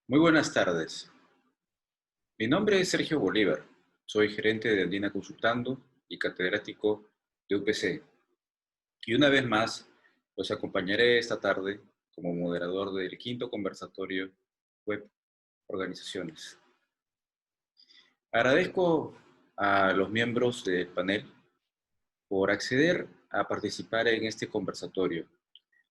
Muy buenas tardes. Mi nombre es Sergio Bolívar. Soy gerente de Andina Consultando y catedrático de UPC. Y una vez más, los acompañaré esta tarde como moderador del quinto conversatorio Web Organizaciones. Agradezco a los miembros del panel por acceder a participar en este conversatorio.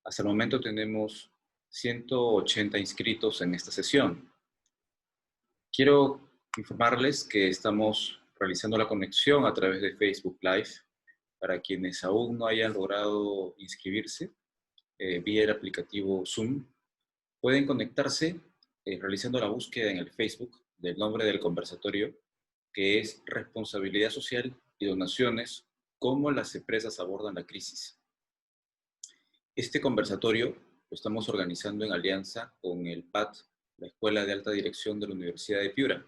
Hasta el momento tenemos 180 inscritos en esta sesión. Quiero informarles que estamos realizando la conexión a través de Facebook Live. Para quienes aún no hayan logrado inscribirse vía el aplicativo Zoom, pueden conectarse realizando la búsqueda en el Facebook del nombre del conversatorio, que es Responsabilidad Social y Donaciones, cómo las empresas abordan la crisis. Este conversatorio lo estamos organizando en alianza con el PAD, la Escuela de Alta Dirección de la Universidad de Piura.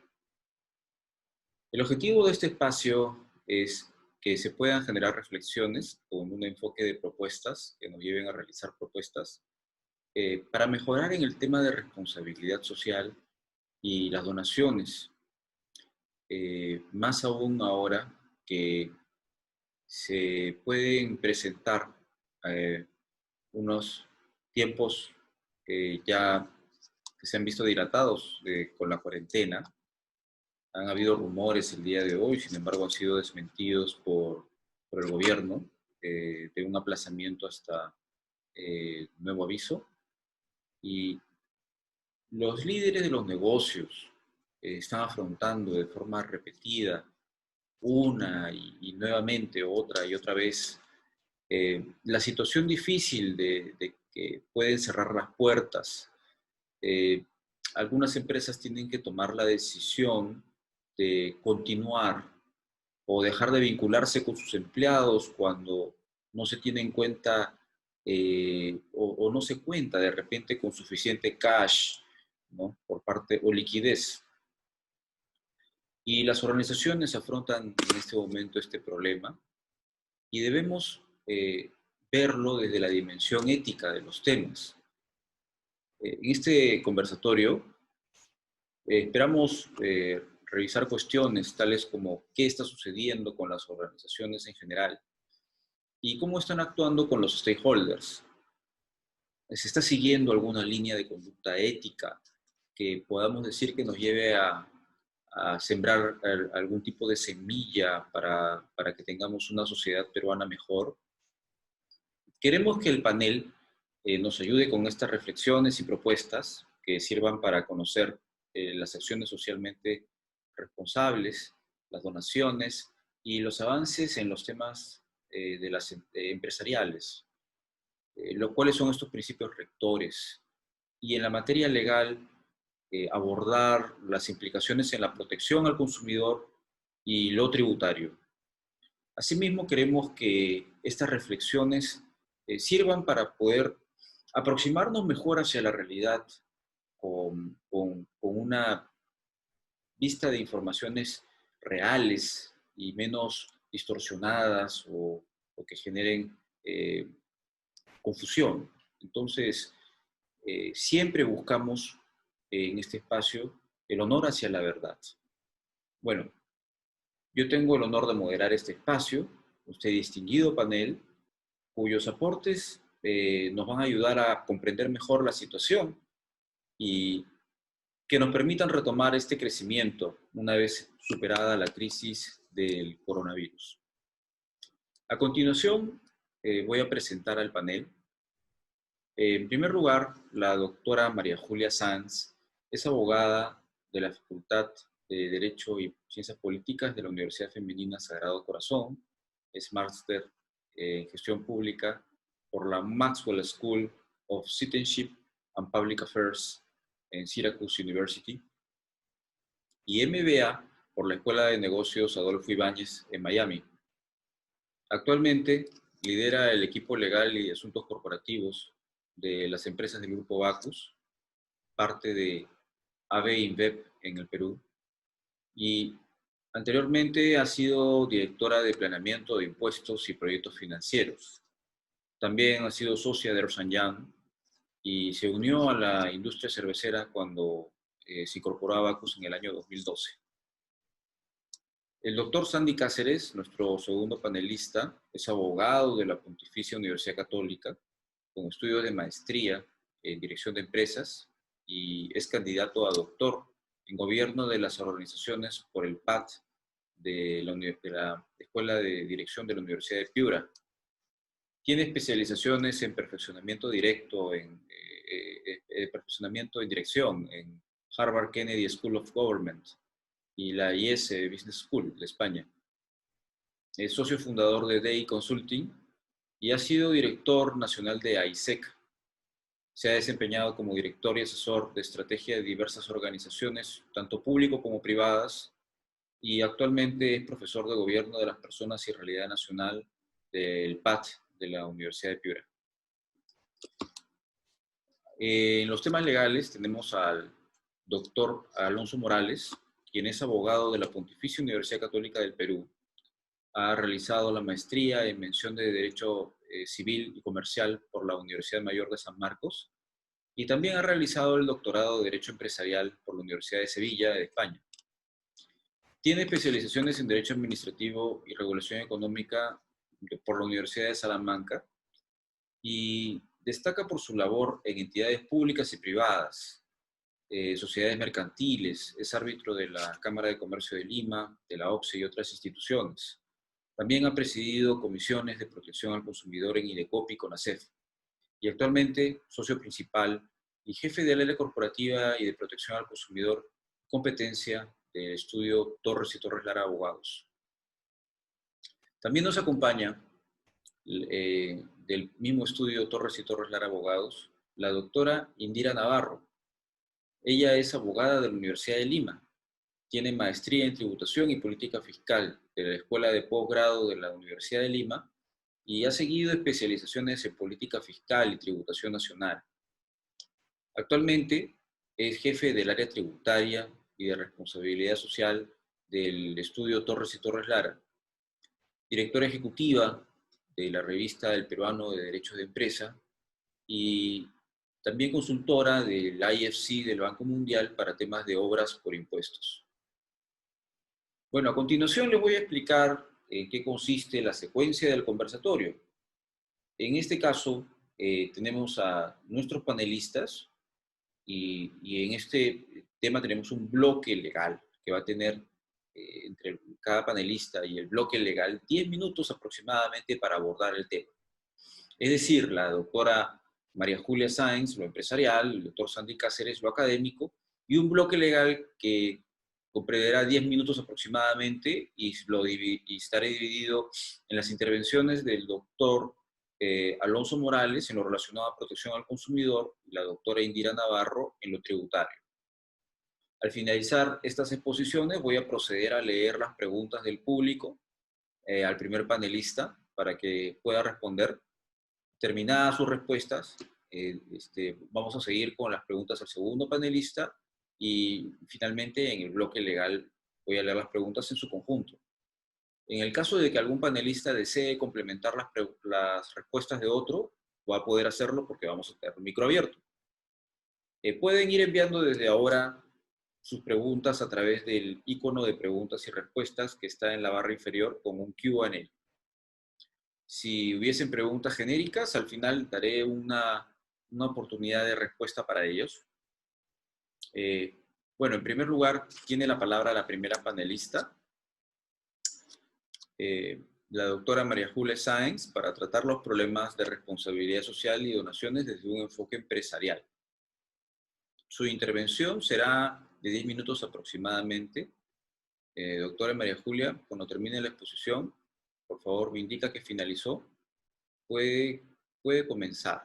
El objetivo de este espacio es que se puedan generar reflexiones con un enfoque de propuestas que nos lleven a realizar propuestas para mejorar en el tema de responsabilidad social y las donaciones, más aún ahora que se pueden presentar eh, unos tiempos ya que se han visto dilatados con la cuarentena. Han habido rumores el día de hoy, sin embargo han sido desmentidos por el gobierno de un aplazamiento hasta nuevo aviso. Y los líderes de los negocios están afrontando de forma repetida una y nuevamente otra y otra vez la situación difícil de que pueden cerrar las puertas. Eh, Algunas empresas tienen que tomar la decisión de continuar o dejar de vincularse con sus empleados cuando no se tiene en cuenta o no se cuenta de repente con suficiente cash, ¿no? Por parte o liquidez. Y las organizaciones afrontan en este momento este problema y debemos verlo desde la dimensión ética de los temas. En este conversatorio esperamos revisar cuestiones tales como qué está sucediendo con las organizaciones en general y cómo están actuando con los stakeholders. ¿Se está siguiendo alguna línea de conducta ética que podamos decir que nos lleve a sembrar algún tipo de semilla para que tengamos una sociedad peruana mejor? Queremos que el panel nos ayude con estas reflexiones y propuestas que sirvan para conocer las acciones socialmente responsables, las donaciones y los avances en los temas de las empresariales, cuáles son estos principios rectores. Y en la materia legal, abordar las implicaciones en la protección al consumidor y lo tributario. Asimismo, queremos que estas reflexiones sirvan para poder aproximarnos mejor hacia la realidad con una vista de informaciones reales y menos distorsionadas o que generen confusión. Entonces, siempre buscamos en este espacio el honor hacia la verdad. Bueno, yo tengo el honor de moderar este espacio, este distinguido panel, cuyos aportes nos van a ayudar a comprender mejor la situación y que nos permitan retomar este crecimiento una vez superada la crisis del coronavirus. A continuación, voy a presentar al panel. En primer lugar, la doctora María Julia Sanz es abogada de la Facultad de Derecho y Ciencias Políticas de la Universidad Femenina Sagrado Corazón. Es máster en Gestión Pública por la Maxwell School of Citizenship and Public Affairs en Syracuse University y MBA por la Escuela de Negocios Adolfo Ibáñez en Miami. Actualmente lidera el equipo legal y asuntos corporativos de las empresas del Grupo Bacus, parte de AB InBev en el Perú, y anteriormente ha sido directora de planeamiento de impuestos y proyectos financieros. También ha sido socia de Ernst & Young y se unió a la industria cervecera cuando se incorporó a Abacus en el año 2012. El doctor Sandy Cáceres, nuestro segundo panelista, es abogado de la Pontificia Universidad Católica, con estudios de maestría en dirección de empresas y es candidato a doctor en gobierno de las organizaciones por el PAT de la Escuela de Dirección de la Universidad de Piura. Tiene especializaciones en perfeccionamiento directo, perfeccionamiento en dirección en Harvard Kennedy School of Government y la IES Business School de España. Es socio fundador de DEI Consulting y ha sido director nacional de AISEC. Se ha desempeñado como director y asesor de estrategia de diversas organizaciones, tanto público como privadas, y actualmente es profesor de Gobierno de las Personas y Realidad Nacional del PAT de la Universidad de Piura. En los temas legales tenemos al doctor Alonso Morales, quien es abogado de la Pontificia Universidad Católica del Perú. Ha realizado la maestría en mención de Derecho Civil y Comercial por la Universidad Mayor de San Marcos y también ha realizado el doctorado de Derecho Empresarial por la Universidad de Sevilla, de España. Tiene especializaciones en Derecho Administrativo y Regulación Económica por la Universidad de Salamanca y destaca por su labor en entidades públicas y privadas, sociedades mercantiles, es árbitro de la Cámara de Comercio de Lima, de la OCSE y otras instituciones. También ha presidido comisiones de protección al consumidor en IDECOP y CONACEF, y actualmente socio principal y jefe del área corporativa y de protección al consumidor, competencia del estudio Torres y Torres Lara Abogados. También nos acompaña del mismo estudio Torres y Torres Lara Abogados, la doctora Indira Navarro. Ella es abogada de la Universidad de Lima, tiene maestría en tributación y política fiscal de la Escuela de Posgrado de la Universidad de Lima y ha seguido especializaciones en política fiscal y tributación nacional. Actualmente es jefe del área tributaria y de responsabilidad social del estudio Torres y Torres Lara, directora ejecutiva de la revista del Peruano de Derechos de Empresa y también consultora del IFC del Banco Mundial para temas de obras por impuestos. Bueno, a continuación les voy a explicar en qué consiste la secuencia del conversatorio. En este caso, tenemos a nuestros panelistas y en este tema tenemos un bloque legal que va a tener entre cada panelista y el bloque legal 10 minutos aproximadamente para abordar el tema. Es decir, la doctora María Julia Sáenz, lo empresarial, el doctor Sandy Cáceres, lo académico, y un bloque legal que comprenderá 10 minutos aproximadamente y estará dividido en las intervenciones del doctor Alonso Morales en lo relacionado a protección al consumidor y la doctora Indira Navarro en lo tributario. Al finalizar estas exposiciones voy a proceder a leer las preguntas del público al primer panelista para que pueda responder. Terminadas sus respuestas, vamos a seguir con las preguntas al segundo panelista y finalmente en el bloque legal voy a leer las preguntas en su conjunto. En el caso de que algún panelista desee complementar las respuestas de otro, va a poder hacerlo porque vamos a tener el micro abierto. Pueden ir enviando desde ahora sus preguntas a través del icono de preguntas y respuestas que está en la barra inferior con un Q&A. Si hubiesen preguntas genéricas, al final daré una oportunidad de respuesta para ellos. Bueno, en primer lugar, tiene la palabra la primera panelista, la doctora María Julia Sáenz, para tratar los problemas de responsabilidad social y donaciones desde un enfoque empresarial. Su intervención será de 10 minutos aproximadamente. Doctora María Julia, cuando termine la exposición, por favor me indica que finalizó. Puede comenzar.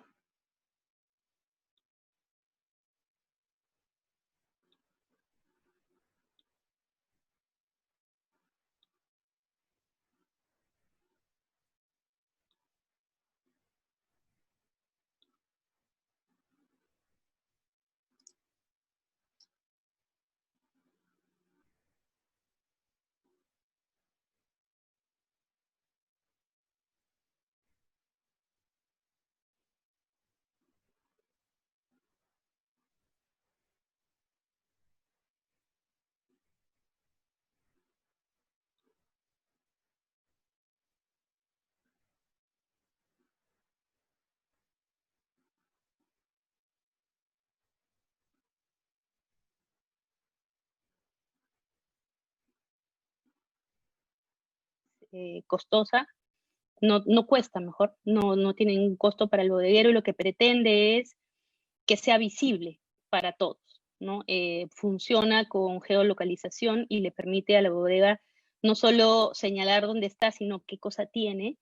costosa, no cuesta, mejor, no tiene un costo para el bodeguero, y lo que pretende es que sea visible para todos, ¿no? Funciona con geolocalización y le permite a la bodega no solo señalar dónde está, sino qué cosa tiene,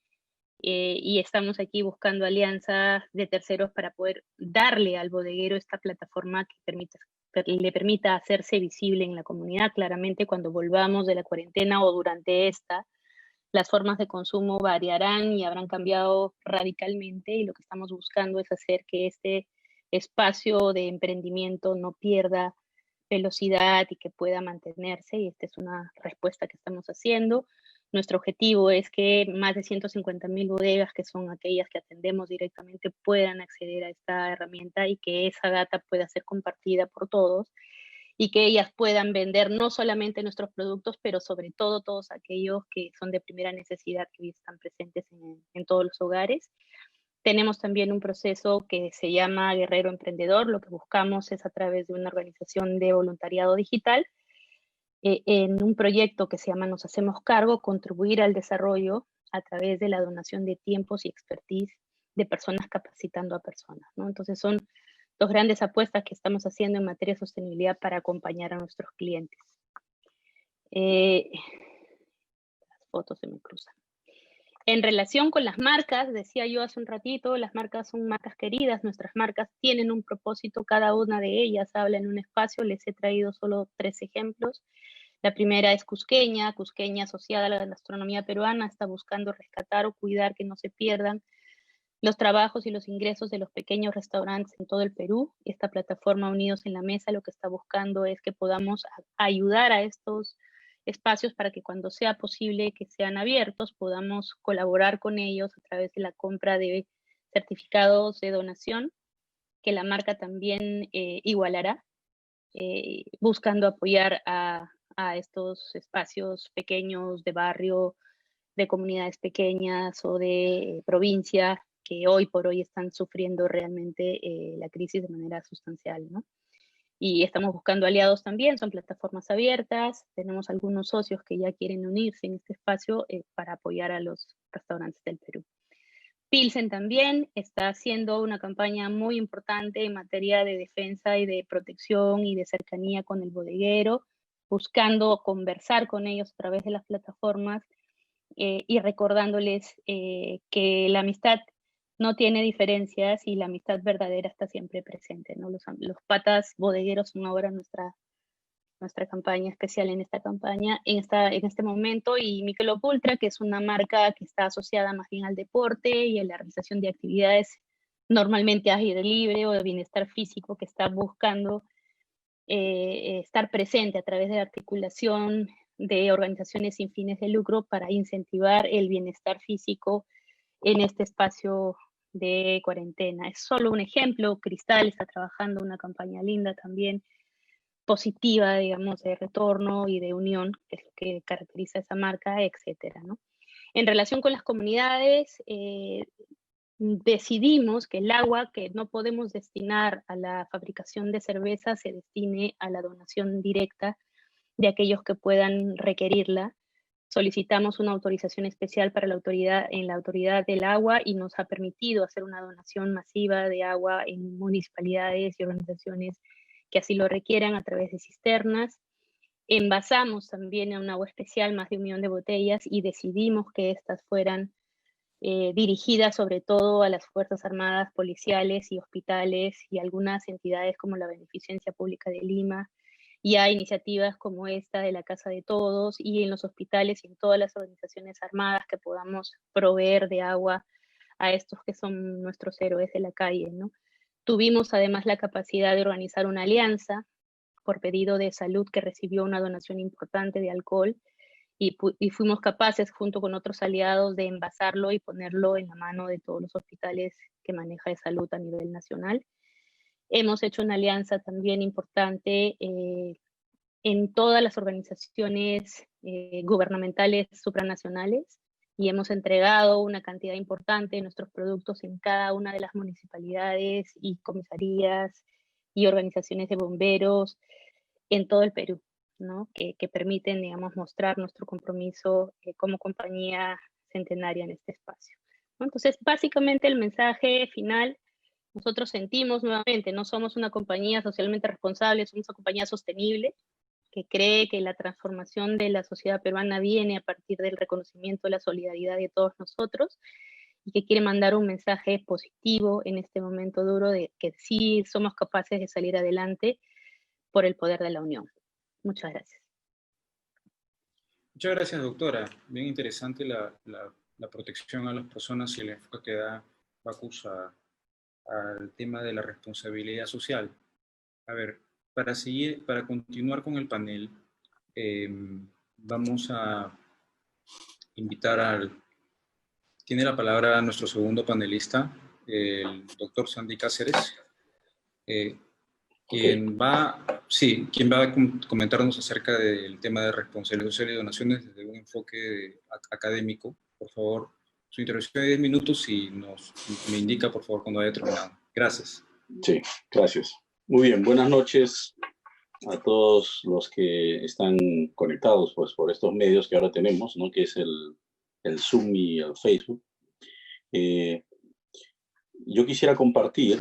y estamos aquí buscando alianzas de terceros para poder darle al bodeguero esta plataforma que le permita hacerse visible en la comunidad. Claramente, cuando volvamos de la cuarentena o durante esta, las formas de consumo variarán y habrán cambiado radicalmente, y lo que estamos buscando es hacer que este espacio de emprendimiento no pierda velocidad y que pueda mantenerse, y esta es una respuesta que estamos haciendo. Nuestro objetivo es que más de 150.000 bodegas, que son aquellas que atendemos directamente, puedan acceder a esta herramienta y que esa data pueda ser compartida por todos, y que ellas puedan vender no solamente nuestros productos, pero sobre todo todos aquellos que son de primera necesidad, que hoy están presentes en todos los hogares. Tenemos también un proceso que se llama Guerrero Emprendedor. Lo que buscamos es, a través de una organización de voluntariado digital, en un proyecto que se llama Nos Hacemos Cargo, contribuir al desarrollo a través de la donación de tiempos y expertise de personas capacitando a personas, ¿no? Entonces son dos grandes apuestas que estamos haciendo en materia de sostenibilidad para acompañar a nuestros clientes. Las fotos se me cruzan. En relación con las marcas, decía yo hace un ratito, las marcas son marcas queridas, nuestras marcas tienen un propósito, cada una de ellas habla en un espacio. Les he traído solo 3 ejemplos. La primera es Cusqueña. Cusqueña, asociada a la gastronomía peruana, está buscando rescatar o cuidar que no se pierdan los trabajos y los ingresos de los pequeños restaurantes en todo el Perú. Esta plataforma Unidos en la Mesa lo que está buscando es que podamos ayudar a estos espacios para que, cuando sea posible que sean abiertos, podamos colaborar con ellos a través de la compra de certificados de donación, que la marca también igualará, buscando apoyar a estos espacios pequeños de barrio, de comunidades pequeñas o de provincia, que hoy por hoy están sufriendo realmente la crisis de manera sustancial, ¿no? Y estamos buscando aliados también, son plataformas abiertas, tenemos algunos socios que ya quieren unirse en este espacio para apoyar a los restaurantes del Perú. Pilsen también está haciendo una campaña muy importante en materia de defensa y de protección y de cercanía con el bodeguero, buscando conversar con ellos a través de las plataformas, y recordándoles que la amistad no tiene diferencias y la amistad verdadera está siempre presente, ¿no? Los patas bodegueros son ahora nuestra campaña especial en esta campaña, en este momento. Y Michelob Ultra, que es una marca que está asociada más bien al deporte y a la realización de actividades normalmente al aire libre o de bienestar físico, que está buscando estar presente a través de la articulación de organizaciones sin fines de lucro para incentivar el bienestar físico en este espacio de cuarentena. Es solo un ejemplo. Cristal está trabajando una campaña linda también, positiva, digamos, de retorno y de unión, que es lo que caracteriza a esa marca, etcétera, ¿no? En relación con las comunidades, decidimos que el agua que no podemos destinar a la fabricación de cerveza se destine a la donación directa de aquellos que puedan requerirla. Solicitamos una autorización especial para la autoridad del agua, y nos ha permitido hacer una donación masiva de agua en municipalidades y organizaciones que así lo requieran a través de cisternas. Envasamos también en un agua especial más de 1 millón de botellas, y decidimos que estas fueran dirigidas sobre todo a las Fuerzas Armadas, policiales y hospitales, y algunas entidades como la Beneficencia Pública de Lima, y a iniciativas como esta de la Casa de Todos, y en los hospitales y en todas las organizaciones armadas, que podamos proveer de agua a estos que son nuestros héroes de la calle, ¿no? Tuvimos además la capacidad de organizar una alianza por pedido de Salud, que recibió una donación importante de alcohol, y fuimos capaces, junto con otros aliados, de envasarlo y ponerlo en la mano de todos los hospitales que maneja de Salud a nivel nacional. Hemos hecho una alianza también importante en todas las organizaciones gubernamentales supranacionales, y hemos entregado una cantidad importante de nuestros productos en cada una de las municipalidades y comisarías y organizaciones de bomberos en todo el Perú. ¿no? Que permiten, digamos, mostrar nuestro compromiso como compañía centenaria en este espacio, ¿no? Entonces, básicamente el mensaje final, nosotros sentimos nuevamente, no somos una compañía socialmente responsable, somos una compañía sostenible que cree que la transformación de la sociedad peruana viene a partir del reconocimiento de la solidaridad de todos nosotros y que quiere mandar un mensaje positivo en este momento duro de que sí somos capaces de salir adelante por el poder de la unión. Muchas gracias. Muchas gracias, doctora. Bien interesante la protección a las personas y el enfoque que da Bacus al tema de la responsabilidad social. A ver, para continuar con el panel, eh, vamos a invitar tiene la palabra nuestro segundo panelista, el doctor Sandy Cáceres, quien va a comentarnos acerca del tema de responsabilidad social y donaciones desde un enfoque académico. Por favor, su intervención de 10 minutos y me indica, por favor, cuando haya terminado. Gracias. Sí, gracias. Muy bien, buenas noches a todos los que están conectados pues, por estos medios que ahora tenemos, ¿no? Que es el Zoom y el Facebook. Yo quisiera compartir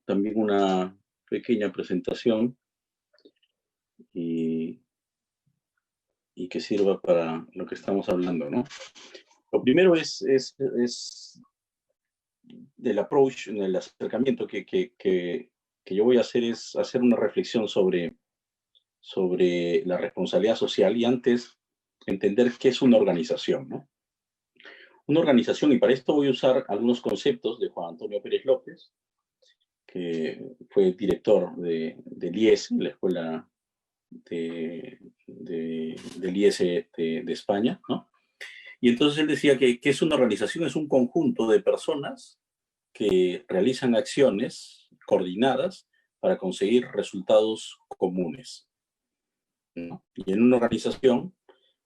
también una pequeña presentación y que sirva para lo que estamos hablando, ¿no? Lo primero es del approach, el acercamiento que yo voy a hacer es hacer una reflexión sobre la responsabilidad social y antes entender qué es una organización, ¿no? Una organización, y para esto voy a usar algunos conceptos de Juan Antonio Pérez López, que fue director del IES, la escuela del IES de España, ¿no? Y entonces él decía que es una organización, es un conjunto de personas que realizan acciones coordinadas para conseguir resultados comunes, ¿no? Y en una organización,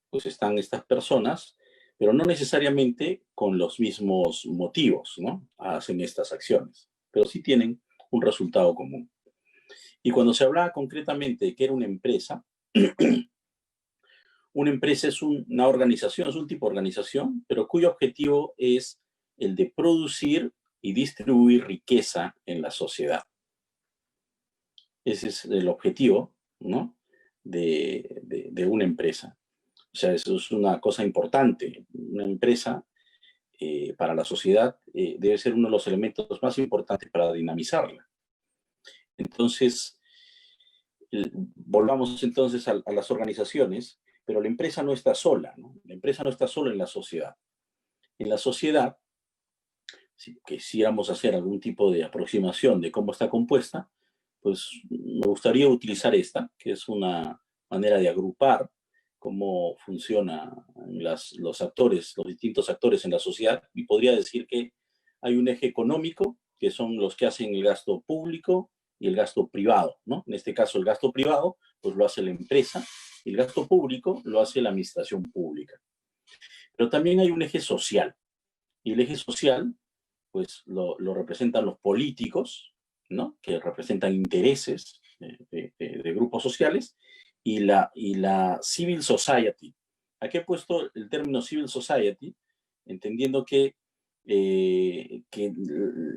pues están estas personas, pero no necesariamente con los mismos motivos, ¿no? Hacen estas acciones, pero sí tienen un resultado común. Y cuando se hablaba concretamente de que era una empresa es una organización, es un tipo de organización, pero cuyo objetivo es el de producir y distribuir riqueza en la sociedad. Ese es el objetivo, ¿no? de una empresa. O sea, eso es una cosa importante. Una empresa para la sociedad debe ser uno de los elementos más importantes para dinamizarla. Entonces, volvamos entonces a las organizaciones, pero la empresa no está sola, ¿no? La empresa no está sola en la sociedad. En la sociedad, si quisiéramos hacer algún tipo de aproximación de cómo está compuesta, pues me gustaría utilizar esta, que es una manera de agrupar cómo funcionan los actores, los distintos actores en la sociedad, y podría decir que hay un eje económico, que son los que hacen el gasto público y el gasto privado, ¿no? En este caso, el gasto privado, pues lo hace la empresa, y el gasto público lo hace la administración pública. Pero también hay un eje social, y el eje social, pues lo representan los políticos, ¿no? Que representan intereses de grupos sociales, y la civil society. Aquí he puesto el término civil society, entendiendo que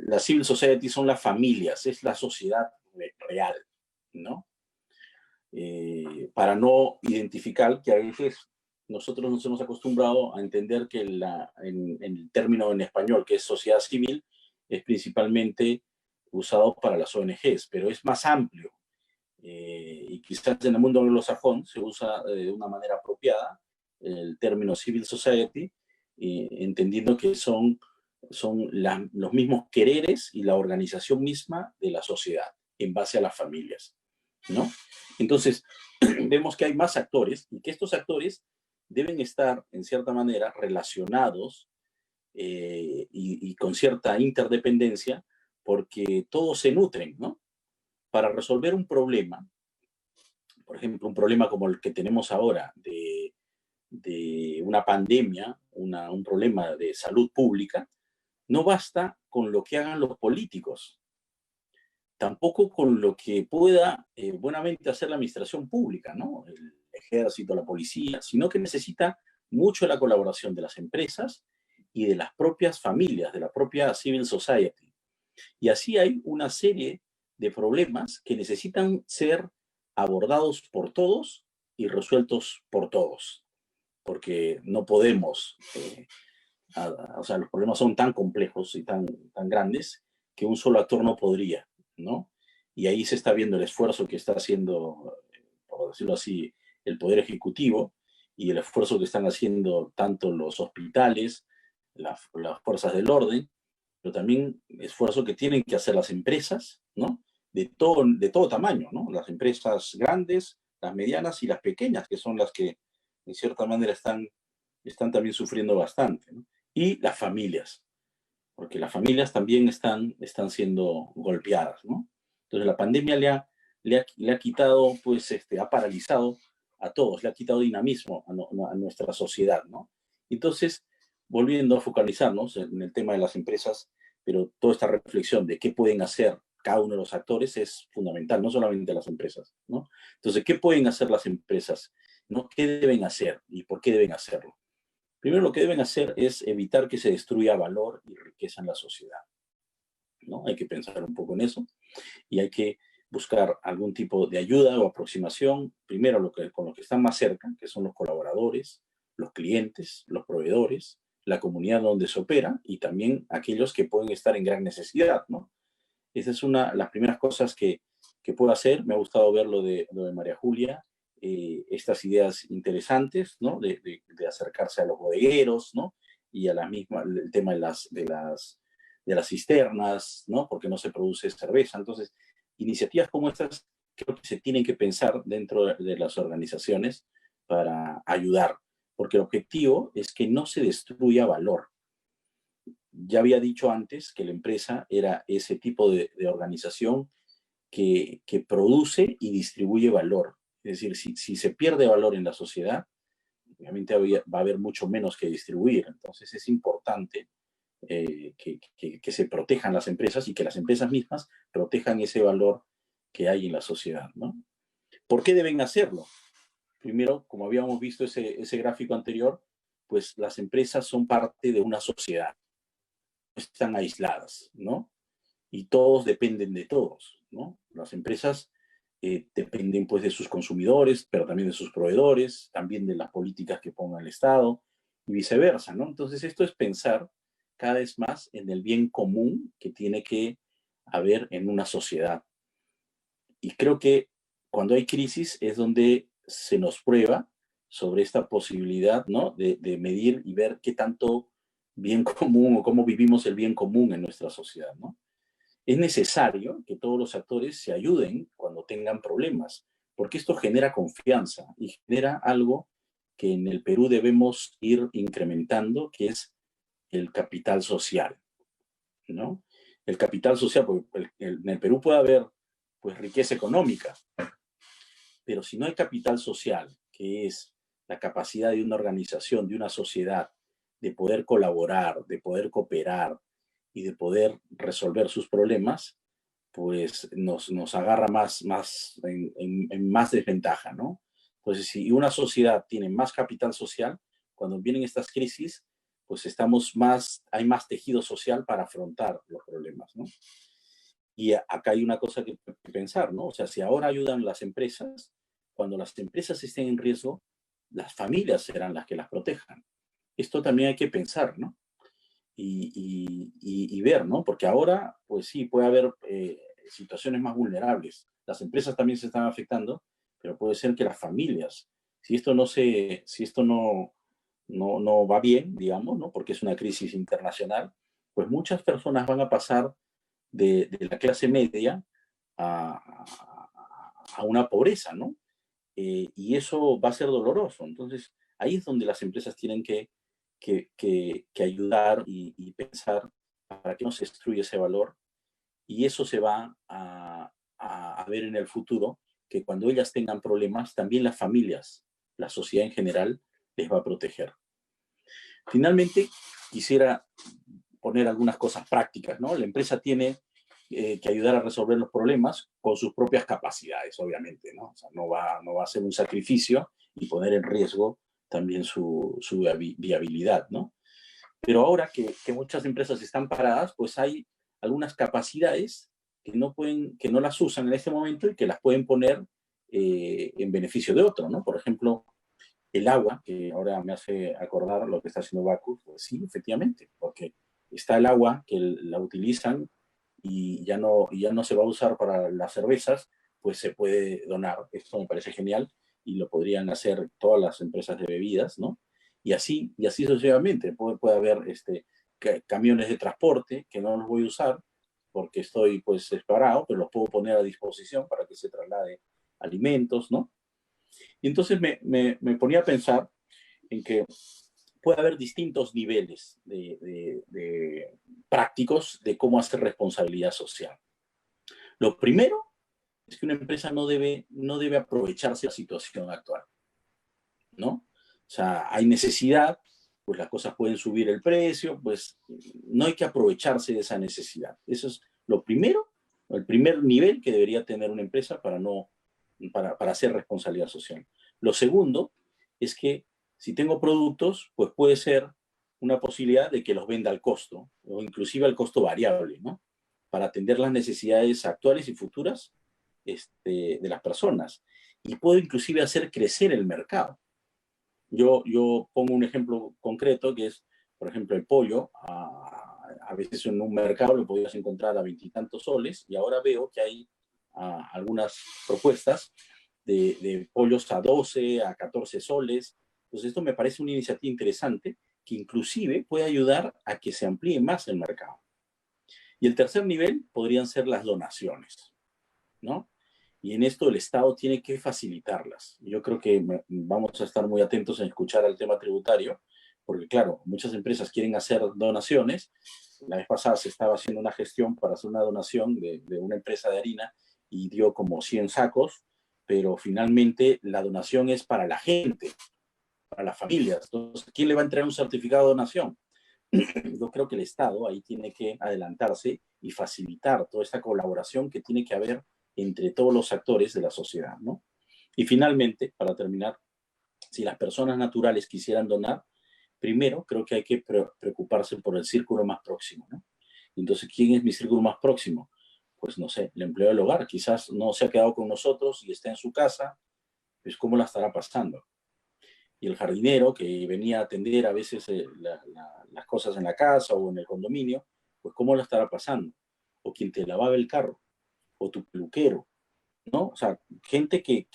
la civil society son las familias, es la sociedad real, ¿no? Para no identificar que a veces nosotros nos hemos acostumbrado a entender que en el término en español, que es sociedad civil, es principalmente usado para las ONGs, pero es más amplio. Y quizás en el mundo anglosajón se usa de una manera apropiada el término civil society, entendiendo que son los mismos quereres y la organización misma de la sociedad en base a las familias, ¿no? Entonces, vemos que hay más actores y que estos actores deben estar, en cierta manera, relacionados y con cierta interdependencia, porque todos se nutren, ¿no? Para resolver un problema, por ejemplo, un problema como el que tenemos ahora de una pandemia, un problema de salud pública, no basta con lo que hagan los políticos. tampoco con lo que pueda buenamente hacer la administración pública, ¿no? El ejército, la policía, sino que necesita mucho la colaboración de las empresas y de las propias familias, de la propia civil society. Y así hay una serie de problemas que necesitan ser abordados por todos y resueltos por todos, porque no podemos, o sea, los problemas son tan complejos y tan grandes que un solo actor no podría, ¿no? Y ahí se está viendo el esfuerzo que está haciendo, por decirlo así, el Poder Ejecutivo y el esfuerzo que están haciendo tanto los hospitales, las fuerzas del orden, pero también esfuerzo que tienen que hacer las empresas, ¿no? De todo tamaño, ¿no? Las empresas grandes, las medianas y las pequeñas, que son las que, en cierta manera, están también sufriendo bastante, ¿no? Y las familias, porque las familias también están siendo golpeadas, ¿no? Entonces la pandemia le ha quitado, pues, ha paralizado a todos, le ha quitado dinamismo a nuestra sociedad, ¿no? Entonces, volviendo a focalizarnos en el tema de las empresas, pero toda esta reflexión de qué pueden hacer cada uno de los actores es fundamental, no solamente las empresas, ¿no? Entonces, ¿qué pueden hacer las empresas? ¿No? ¿Qué deben hacer y por qué deben hacerlo? Primero, lo que deben hacer es evitar que se destruya valor y riqueza en la sociedad, ¿no? Hay que pensar un poco en eso y hay que buscar algún tipo de ayuda o aproximación, primero con los que están más cerca, que son los colaboradores, los clientes, los proveedores, la comunidad donde se opera y también aquellos que pueden estar en gran necesidad, ¿no? Esa es una de las primeras cosas que puedo hacer. Me ha gustado ver lo de María Julia, estas ideas interesantes, ¿no? De acercarse a los bodegueros, ¿no? Y a la misma, el tema de las cisternas, ¿no? Porque no se produce cerveza. Entonces, iniciativas como estas creo que se tienen que pensar dentro de las organizaciones para ayudar, porque el objetivo es que no se destruya valor. Ya había dicho antes que la empresa era ese tipo de organización que produce y distribuye valor. Es decir, si se pierde valor en la sociedad, obviamente va a haber mucho menos que distribuir. Entonces es importante que se protejan las empresas y que las empresas mismas protejan ese valor que hay en la sociedad, ¿no? ¿Por qué deben hacerlo? Primero, como habíamos visto ese gráfico anterior, pues las empresas son parte de una sociedad, están aisladas, ¿no? Y todos dependen de todos, ¿no? Las empresas dependen pues de sus consumidores, pero también de sus proveedores, también de las políticas que ponga el Estado y viceversa, ¿no? Entonces esto es pensar cada vez más en el bien común que tiene que haber en una sociedad. Y creo que cuando hay crisis es donde se nos prueba sobre esta posibilidad, ¿no? De medir y ver qué tanto bien común o cómo vivimos el bien común en nuestra sociedad, ¿no? Es necesario que todos los actores se ayuden cuando tengan problemas, porque esto genera confianza y genera algo que en el Perú debemos ir incrementando, que es el capital social, ¿no? El capital social, porque en el Perú puede haber pues riqueza económica, pero si no hay capital social, que es la capacidad de una organización, de una sociedad, de poder colaborar, de poder cooperar y de poder resolver sus problemas, pues nos agarra en más desventaja, ¿no? Entonces, si una sociedad tiene más capital social, cuando vienen estas crisis, pues hay más tejido social para afrontar los problemas, ¿no? Y acá hay una cosa que pensar, ¿no? O sea, si ahora ayudan las empresas, cuando las empresas estén en riesgo, las familias serán las que las protejan. Esto también hay que pensar, ¿no? Y ver, ¿no? Porque ahora, pues sí, puede haber situaciones más vulnerables. Las empresas también se están afectando, pero puede ser que las familias, si esto no va bien, digamos, ¿no? Porque es una crisis internacional, pues muchas personas van a pasar de la clase media a una pobreza, ¿no? Y eso va a ser doloroso. Entonces, ahí es donde las empresas tienen que ayudar y pensar para que no se destruya ese valor. Y eso se va a ver en el futuro, que cuando ellas tengan problemas, también las familias, la sociedad en general, les va a proteger. Finalmente, quisiera poner algunas cosas prácticas, ¿no? La empresa tiene que ayudar a resolver los problemas con sus propias capacidades, obviamente, ¿no? O sea, no va a ser un sacrificio y poner en riesgo también su viabilidad, ¿no? Pero ahora que muchas empresas están paradas, pues hay algunas capacidades que no las usan en este momento y que las pueden poner en beneficio de otro, ¿no? Por ejemplo, el agua, que ahora me hace acordar lo que está haciendo Bacus, pues sí, efectivamente, porque está el agua que la utilizan y ya no se va a usar para las cervezas, pues se puede donar. Esto me parece genial y lo podrían hacer todas las empresas de bebidas, ¿no? Y así sucesivamente. Puede haber camiones de transporte que no los voy a usar porque estoy pues separado, pero los puedo poner a disposición para que se traslade alimentos, ¿no? Y entonces me ponía a pensar en que puede haber distintos niveles de prácticos de cómo hacer responsabilidad social. Lo primero es que una empresa no debe aprovecharse de la situación actual, ¿no? O sea, hay necesidad, pues las cosas pueden subir el precio, pues no hay que aprovecharse de esa necesidad. Eso es lo primero, el primer nivel que debería tener una empresa para hacer responsabilidad social. Lo segundo es que si tengo productos, pues puede ser una posibilidad de que los venda al costo, o inclusive al costo variable, ¿no? Para atender las necesidades actuales y futuras de las personas. Y puedo inclusive hacer crecer el mercado. Yo pongo un ejemplo concreto que es, por ejemplo, el pollo. A veces en un mercado lo podías encontrar a 20 y tantos soles y ahora veo que hay algunas propuestas de pollos a 12, a 14 soles. Entonces esto me parece una iniciativa interesante que inclusive puede ayudar a que se amplíe más el mercado. Y el tercer nivel podrían ser las donaciones, ¿no? Y en esto el Estado tiene que facilitarlas. Yo creo que vamos a estar muy atentos en escuchar al tema tributario, porque claro, muchas empresas quieren hacer donaciones. La vez pasada se estaba haciendo una gestión para hacer una donación de una empresa de harina y dio como 100 sacos, pero finalmente la donación es para la gente, para las familias. Entonces, ¿quién le va a entregar un certificado de donación? Yo creo que el Estado ahí tiene que adelantarse y facilitar toda esta colaboración que tiene que haber entre todos los actores de la sociedad, ¿no? Y finalmente, para terminar, si las personas naturales quisieran donar, primero creo que hay que preocuparse por el círculo más próximo, ¿no? Entonces, ¿quién es mi círculo más próximo? Pues no sé, el empleado del hogar, quizás no se ha quedado con nosotros y está en su casa, pues ¿cómo la estará pasando? Y el jardinero que venía a atender a veces las cosas en la casa o en el condominio, pues ¿cómo la estará pasando? O quien te lavaba el carro, o tu peluquero, ¿no? O sea, gente que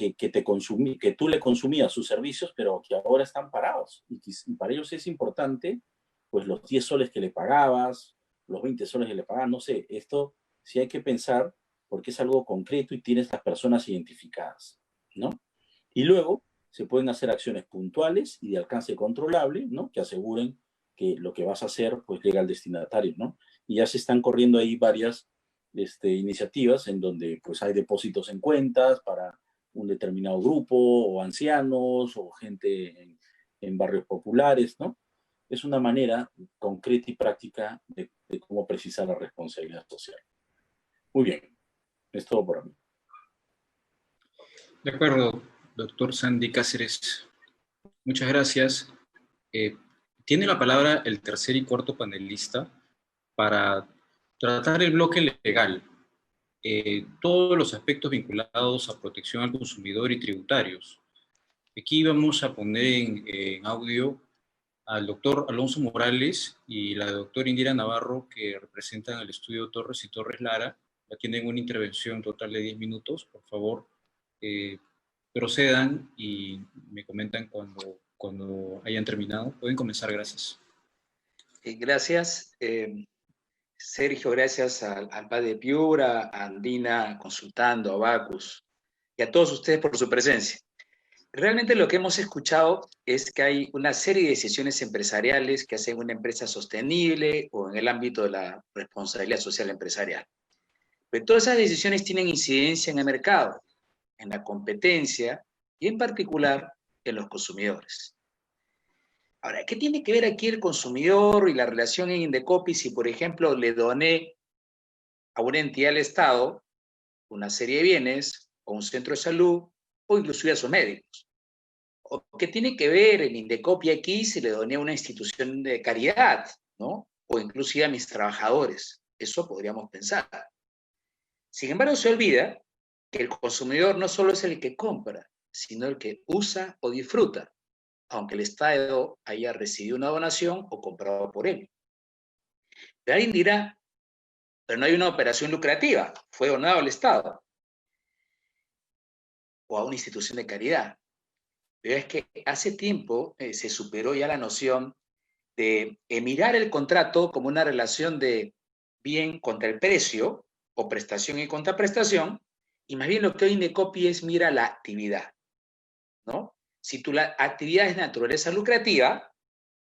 tú le consumías sus servicios, pero que ahora están parados. Y para ellos es importante, pues los 10 soles que le pagabas, los 20 soles que le pagabas, no sé, esto sí hay que pensar porque es algo concreto y tienes las personas identificadas, ¿no? Y luego se pueden hacer acciones puntuales y de alcance controlable, ¿no? Que aseguren que lo que vas a hacer, pues llega al destinatario, ¿no? Y ya se están corriendo ahí varias iniciativas en donde pues hay depósitos en cuentas para un determinado grupo o ancianos o gente en barrios populares, ¿no? Es una manera concreta y práctica de cómo precisar la responsabilidad social. Muy bien, es todo por mí. De acuerdo, doctor Sandy Cáceres. Muchas gracias. Tiene la palabra el tercer y cuarto panelista para tratar el bloque legal. Todos los aspectos vinculados a protección al consumidor y tributarios. Aquí vamos a poner en audio al doctor Alonso Morales y la doctora Indira Navarro, que representan el estudio Torres y Torres Lara. Ya tienen una intervención total de 10 minutos. Por favor, procedan y me comentan cuando hayan terminado. Pueden comenzar, gracias. Gracias. Sergio, gracias al Padre Piura, a Andina Consultando, a Bacus y a todos ustedes por su presencia. Realmente lo que hemos escuchado es que hay una serie de decisiones empresariales que hacen una empresa sostenible o en el ámbito de la responsabilidad social empresarial. Pero todas esas decisiones tienen incidencia en el mercado, en la competencia y en particular en los consumidores. Ahora, ¿qué tiene que ver aquí el consumidor y la relación en Indecopi si, por ejemplo, le doné a una entidad del Estado una serie de bienes, o un centro de salud, o inclusive a sus médicos. ¿O qué tiene que ver el Indecopy aquí si le doné a una institución de caridad, ¿no? O inclusive a mis trabajadores? Eso podríamos pensar. Sin embargo, se olvida que el consumidor no solo es el que compra, sino el que usa o disfruta, aunque el Estado haya recibido una donación o comprado por él. Pero alguien dirá, pero no hay una operación lucrativa, fue donado al Estado o a una institución de caridad. Pero es que hace tiempo se superó ya la noción de mirar el contrato como una relación de bien contra el precio, o prestación y contraprestación, y más bien lo que hoy Indecopy es mira la actividad, ¿no? Si tu actividad es de naturaleza lucrativa,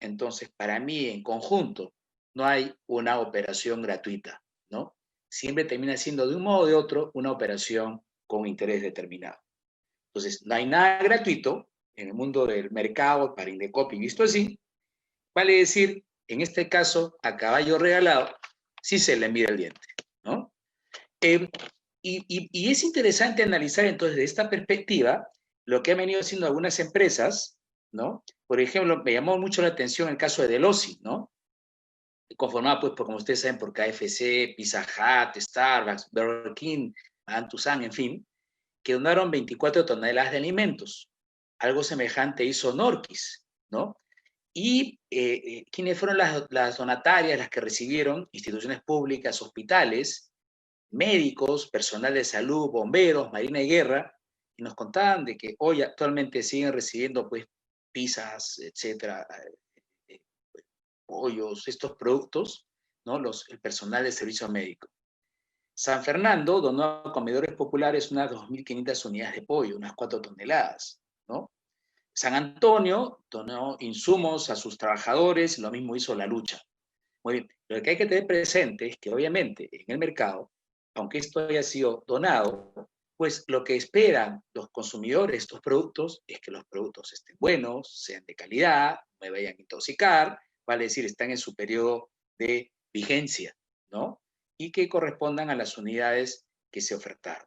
entonces para mí en conjunto no hay una operación gratuita, ¿no? Siempre termina siendo de un modo o de otro una operación con interés determinado. Entonces, no hay nada gratuito en el mundo del mercado para Indecopy, visto así, vale decir, en este caso, a caballo regalado, sí se le mira el diente, ¿no? Y es interesante analizar entonces de esta perspectiva lo que han venido haciendo algunas empresas, ¿no? Por ejemplo, me llamó mucho la atención el caso de Delosi, ¿no? Conformada, pues, como ustedes saben, por KFC, Pizza Hut, Starbucks, Burger King, Antusan, en fin, que donaron 24 toneladas de alimentos. Algo semejante hizo Norquis, ¿no? Y ¿quiénes fueron las donatarias, las que recibieron? Instituciones públicas, hospitales, médicos, personal de salud, bomberos, marina de guerra, y nos contaban de que hoy actualmente siguen recibiendo pues pizzas, etcétera, pollos, estos productos, ¿no? El personal de servicio médico. San Fernando donó a comedores populares unas 2.500 unidades de pollo, unas 4 toneladas, ¿no? San Antonio donó insumos a sus trabajadores, lo mismo hizo La Lucha. Muy bien, lo que hay que tener presente es que obviamente en el mercado, aunque esto haya sido donado, pues lo que esperan los consumidores de estos productos es que los productos estén buenos, sean de calidad, no me vayan a intoxicar, vale decir, están en su periodo de vigencia, ¿no? Y que correspondan a las unidades que se ofertaron.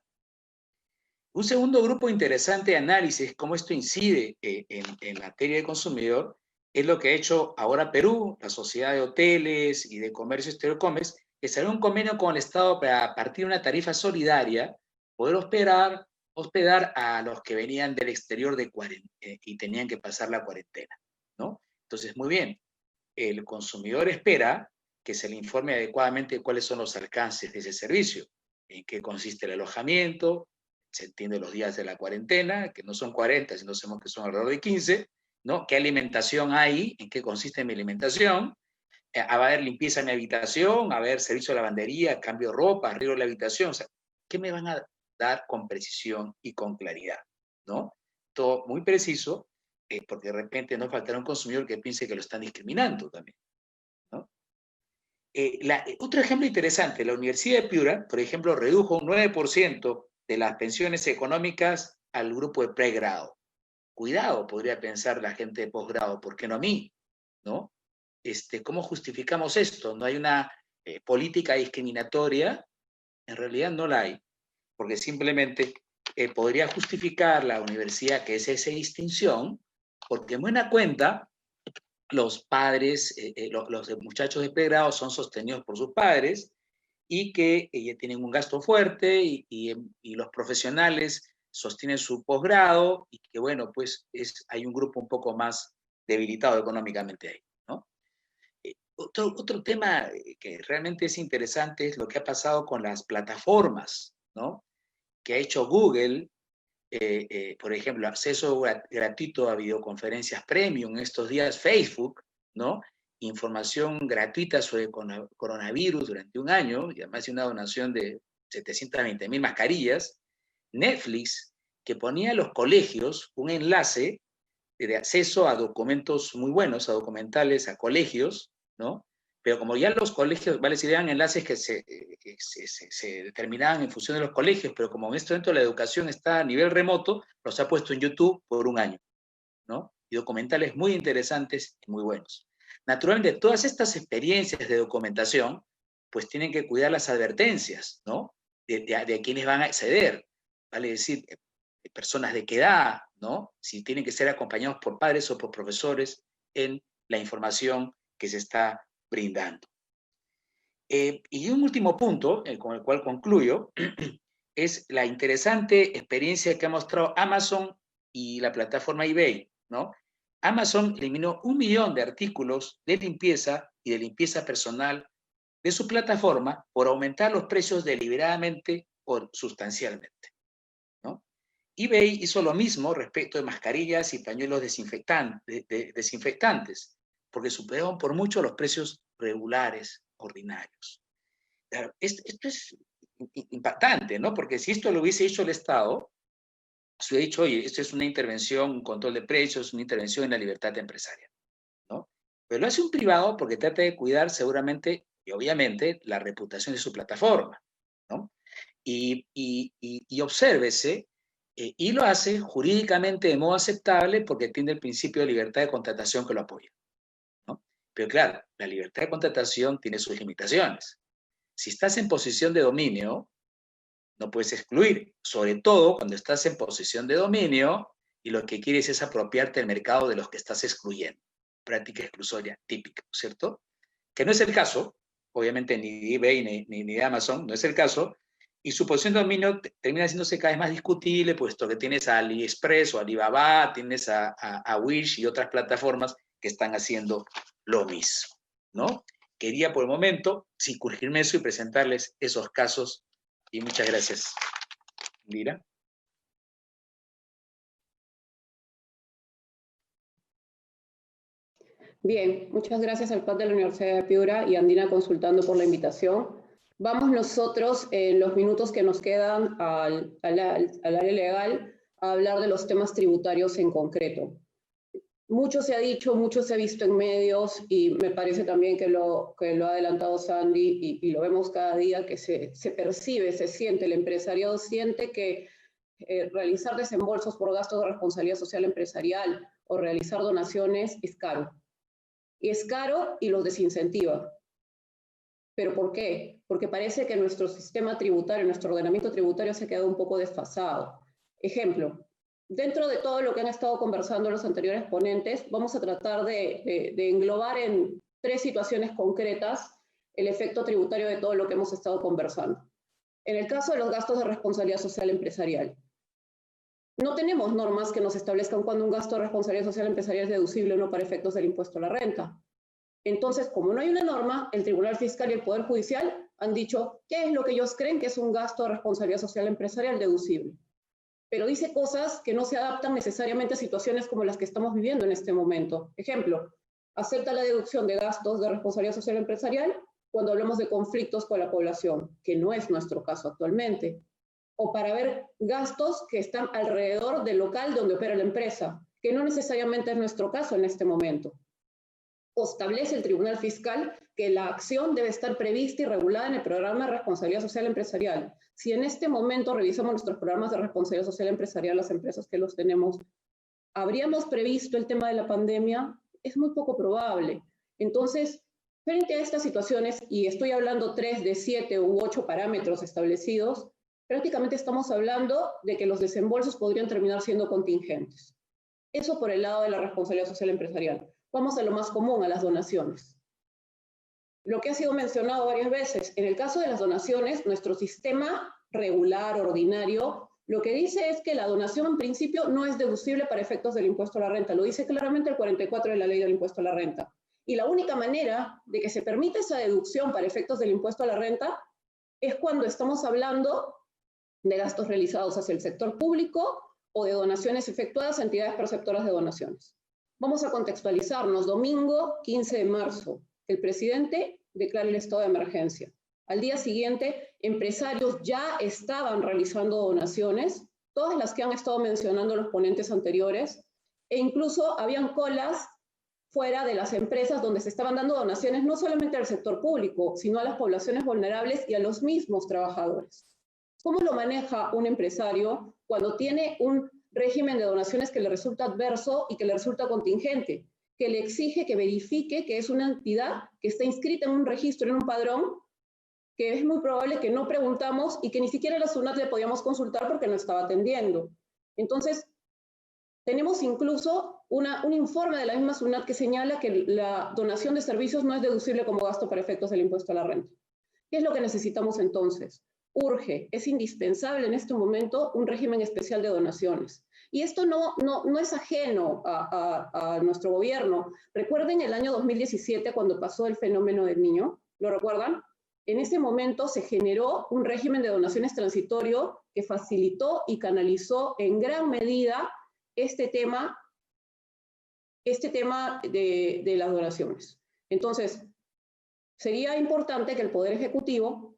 Un segundo grupo interesante de análisis, cómo esto incide en materia de consumidor, es lo que ha hecho ahora Perú, la Sociedad de Hoteles y de Comercio Exterior Comes, que salió un convenio con el Estado para, a partir de una tarifa solidaria, poder hospedar a los que venían del exterior y tenían que pasar la cuarentena, ¿no? Entonces, muy bien, el consumidor espera que se le informe adecuadamente de cuáles son los alcances de ese servicio, en qué consiste el alojamiento, se entiende los días de la cuarentena, que no son 40, sino sabemos que son alrededor de 15, ¿no? ¿Qué alimentación hay? ¿En qué consiste mi alimentación? Va a haber limpieza en mi habitación, va a haber servicio de lavandería, cambio de ropa, arreglo de la habitación. O sea, ¿qué me van a dar con precisión y con claridad? ¿No? Todo muy preciso, porque de repente no faltará un consumidor que piense que lo están discriminando también, ¿no? Otro ejemplo interesante, la Universidad de Piura, por ejemplo, redujo un 9% de las pensiones económicas al grupo de pregrado. Cuidado, podría pensar la gente de posgrado, ¿por qué no a mí? ¿No? ¿Cómo justificamos esto? ¿No hay una política discriminatoria? En realidad no la hay, porque simplemente podría justificar la universidad que es esa distinción, porque en buena cuenta los padres, los muchachos de pregrado son sostenidos por sus padres y que tienen un gasto fuerte y los profesionales sostienen su posgrado y que, bueno, pues hay un grupo un poco más debilitado económicamente ahí, ¿no? Otro tema que realmente es interesante es lo que ha pasado con las plataformas, ¿no? Que ha hecho Google, por ejemplo, acceso gratuito a videoconferencias premium, en estos días Facebook, ¿no? Información gratuita sobre coronavirus durante un año, y además de una donación de 720.000 mascarillas. Netflix, que ponía a los colegios un enlace de acceso a documentos muy buenos, a documentales, a colegios, ¿no? Pero como ya los colegios, vale, si eran enlaces que se determinaban en función de los colegios, pero como en este momento la educación está a nivel remoto, los ha puesto en YouTube por un año, ¿no? Y documentales muy interesantes y muy buenos. Naturalmente, todas estas experiencias de documentación pues tienen que cuidar las advertencias, ¿no? De quienes van a acceder, ¿vale? Es decir, personas de qué edad, ¿no? Si tienen que ser acompañados por padres o por profesores en la información que se está brindando. Y un último punto, con el cual concluyo, es la interesante experiencia que ha mostrado Amazon y la plataforma eBay, ¿no? Amazon eliminó 1 millón de artículos de limpieza y de limpieza personal de su plataforma por aumentar los precios deliberadamente o sustancialmente, ¿no? eBay hizo lo mismo respecto de mascarillas y pañuelos desinfectantes, porque superaron por mucho los precios regulares, ordinarios. Claro, esto es impactante, ¿no? Porque si esto lo hubiese hecho el Estado, se hubiera dicho, oye, esto es una intervención, un control de precios, una intervención en la libertad empresarial, ¿no? Pero lo hace un privado porque trata de cuidar seguramente y obviamente la reputación de su plataforma, ¿no? Y obsérvese, y lo hace jurídicamente de modo aceptable porque tiene el principio de libertad de contratación que lo apoya, ¿no? Pero claro, la libertad de contratación tiene sus limitaciones. Si estás en posición de dominio, no puedes excluir, sobre todo cuando estás en posición de dominio y lo que quieres es apropiarte del mercado de los que estás excluyendo. Práctica exclusoria típica, ¿cierto? Que no es el caso, obviamente ni de eBay ni de Amazon, no es el caso, y su posición de dominio termina haciéndose cada vez más discutible, puesto que tienes a AliExpress o Alibaba, tienes a Wish y otras plataformas que están haciendo lo mismo, ¿no? Quería por el momento circunscribirme eso y presentarles esos casos, y muchas gracias. Lira. Bien, muchas gracias al PAD de la Universidad de Piura y Andina Consultando por la invitación. Vamos nosotros, en los minutos que nos quedan al área legal, a hablar de los temas tributarios en concreto. Mucho se ha dicho, mucho se ha visto en medios y me parece también que lo ha adelantado Sandy y lo vemos cada día, que se percibe, se siente, el empresariado siente que realizar desembolsos por gastos de responsabilidad social empresarial o realizar donaciones es caro. Y es caro y los desincentiva. ¿Pero por qué? Porque parece que nuestro sistema tributario, nuestro ordenamiento tributario se ha quedado un poco desfasado. Ejemplo, dentro de todo lo que han estado conversando los anteriores ponentes, vamos a tratar de englobar en 3 situaciones concretas el efecto tributario de todo lo que hemos estado conversando. En el caso de los gastos de responsabilidad social empresarial, no tenemos normas que nos establezcan cuando un gasto de responsabilidad social empresarial es deducible o no para efectos del impuesto a la renta. Entonces, como no hay una norma, el Tribunal Fiscal y el Poder Judicial han dicho qué es lo que ellos creen que es un gasto de responsabilidad social empresarial deducible. Pero dice cosas que no se adaptan necesariamente a situaciones como las que estamos viviendo en este momento. Ejemplo, acepta la deducción de gastos de responsabilidad social empresarial cuando hablamos de conflictos con la población, que no es nuestro caso actualmente. O para ver gastos que están alrededor del local donde opera la empresa, que no necesariamente es nuestro caso en este momento. O establece el Tribunal Fiscal que la acción debe estar prevista y regulada en el programa de responsabilidad social empresarial. Si en este momento revisamos nuestros programas de responsabilidad social empresarial, las empresas que los tenemos, ¿habríamos previsto el tema de la pandemia? Es muy poco probable. Entonces, frente a estas situaciones, y estoy hablando 3 de 7 u 8 parámetros establecidos, prácticamente estamos hablando de que los desembolsos podrían terminar siendo contingentes. Eso por el lado de la responsabilidad social empresarial. Vamos a lo más común, a las donaciones. Lo que ha sido mencionado varias veces, en el caso de las donaciones, nuestro sistema regular, ordinario, lo que dice es que la donación en principio no es deducible para efectos del impuesto a la renta. Lo dice claramente el 44 de la ley del impuesto a la renta. Y la única manera de que se permita esa deducción para efectos del impuesto a la renta es cuando estamos hablando de gastos realizados hacia el sector público o de donaciones efectuadas a entidades perceptoras de donaciones. Vamos a contextualizarnos. Domingo 15 de marzo, el presidente declara el estado de emergencia. Al día siguiente, empresarios ya estaban realizando donaciones, todas las que han estado mencionando los ponentes anteriores, e incluso habían colas fuera de las empresas donde se estaban dando donaciones no solamente al sector público, sino a las poblaciones vulnerables y a los mismos trabajadores. ¿Cómo lo maneja un empresario cuando tiene un régimen de donaciones que le resulta adverso y que le resulta contingente, que le exige que verifique que es una entidad que está inscrita en un registro, en un padrón, que es muy probable que no preguntamos y que ni siquiera a la SUNAT le podíamos consultar porque no estaba atendiendo. Entonces, tenemos incluso un informe de la misma SUNAT que señala que la donación de servicios no es deducible como gasto para efectos del impuesto a la renta. ¿Qué es lo que necesitamos entonces? Urge, es indispensable en este momento un régimen especial de donaciones. Y esto no es ajeno a nuestro gobierno. Recuerden el año 2017 cuando pasó el fenómeno del Niño, ¿lo recuerdan? En ese momento se generó un régimen de donaciones transitorio que facilitó y canalizó en gran medida este tema de las donaciones. Entonces, sería importante que el Poder Ejecutivo,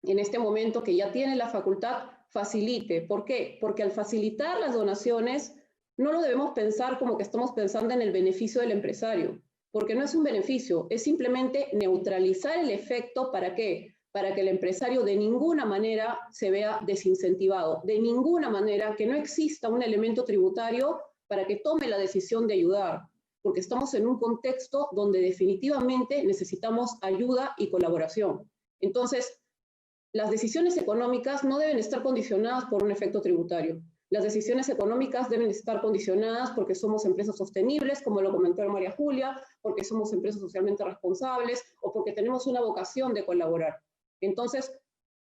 en este momento que ya tiene la facultad, facilite. ¿Por qué? Porque al facilitar las donaciones, no lo debemos pensar como que estamos pensando en el beneficio del empresario, porque no es un beneficio, es simplemente neutralizar el efecto. ¿Para qué? Para que el empresario de ninguna manera se vea desincentivado, de ninguna manera, que no exista un elemento tributario para que tome la decisión de ayudar, porque estamos en un contexto donde definitivamente necesitamos ayuda y colaboración. Entonces, las decisiones económicas no deben estar condicionadas por un efecto tributario. Las decisiones económicas deben estar condicionadas porque somos empresas sostenibles, como lo comentó María Julia, porque somos empresas socialmente responsables o porque tenemos una vocación de colaborar. Entonces,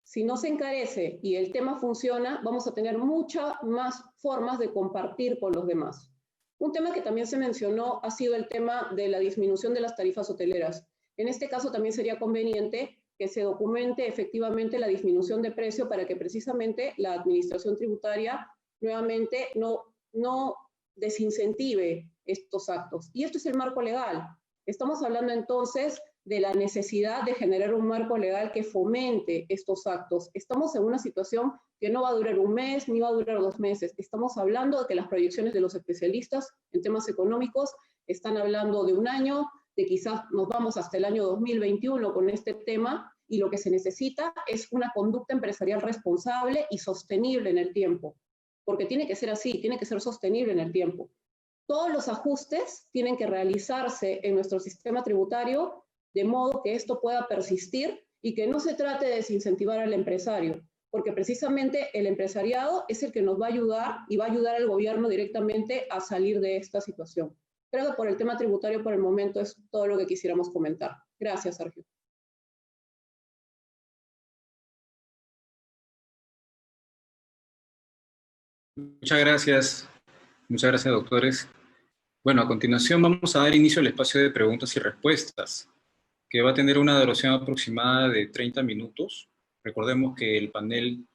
si no se encarece y el tema funciona, vamos a tener muchas más formas de compartir con los demás. Un tema que también se mencionó ha sido el tema de la disminución de las tarifas hoteleras. En este caso también sería conveniente que se documente efectivamente la disminución de precio para que precisamente la administración tributaria nuevamente no desincentive estos actos. Y esto es el marco legal. Estamos hablando entonces de la necesidad de generar un marco legal que fomente estos actos. Estamos en una situación que no va a durar un mes, ni va a durar 2 meses. Estamos hablando de que las proyecciones de los especialistas en temas económicos están hablando de un año, de quizás nos vamos hasta el año 2021 con este tema, y lo que se necesita es una conducta empresarial responsable y sostenible en el tiempo, porque tiene que ser así, tiene que ser sostenible en el tiempo. Todos los ajustes tienen que realizarse en nuestro sistema tributario de modo que esto pueda persistir y que no se trate de desincentivar al empresario, porque precisamente el empresariado es el que nos va a ayudar y va a ayudar al gobierno directamente a salir de esta situación. Creo que por el tema tributario por el momento es todo lo que quisiéramos comentar. Gracias, Sergio. Muchas gracias, doctores. Bueno, a continuación vamos a dar inicio al espacio de preguntas y respuestas, que va a tener una duración aproximada de 30 minutos. Recordemos que el panel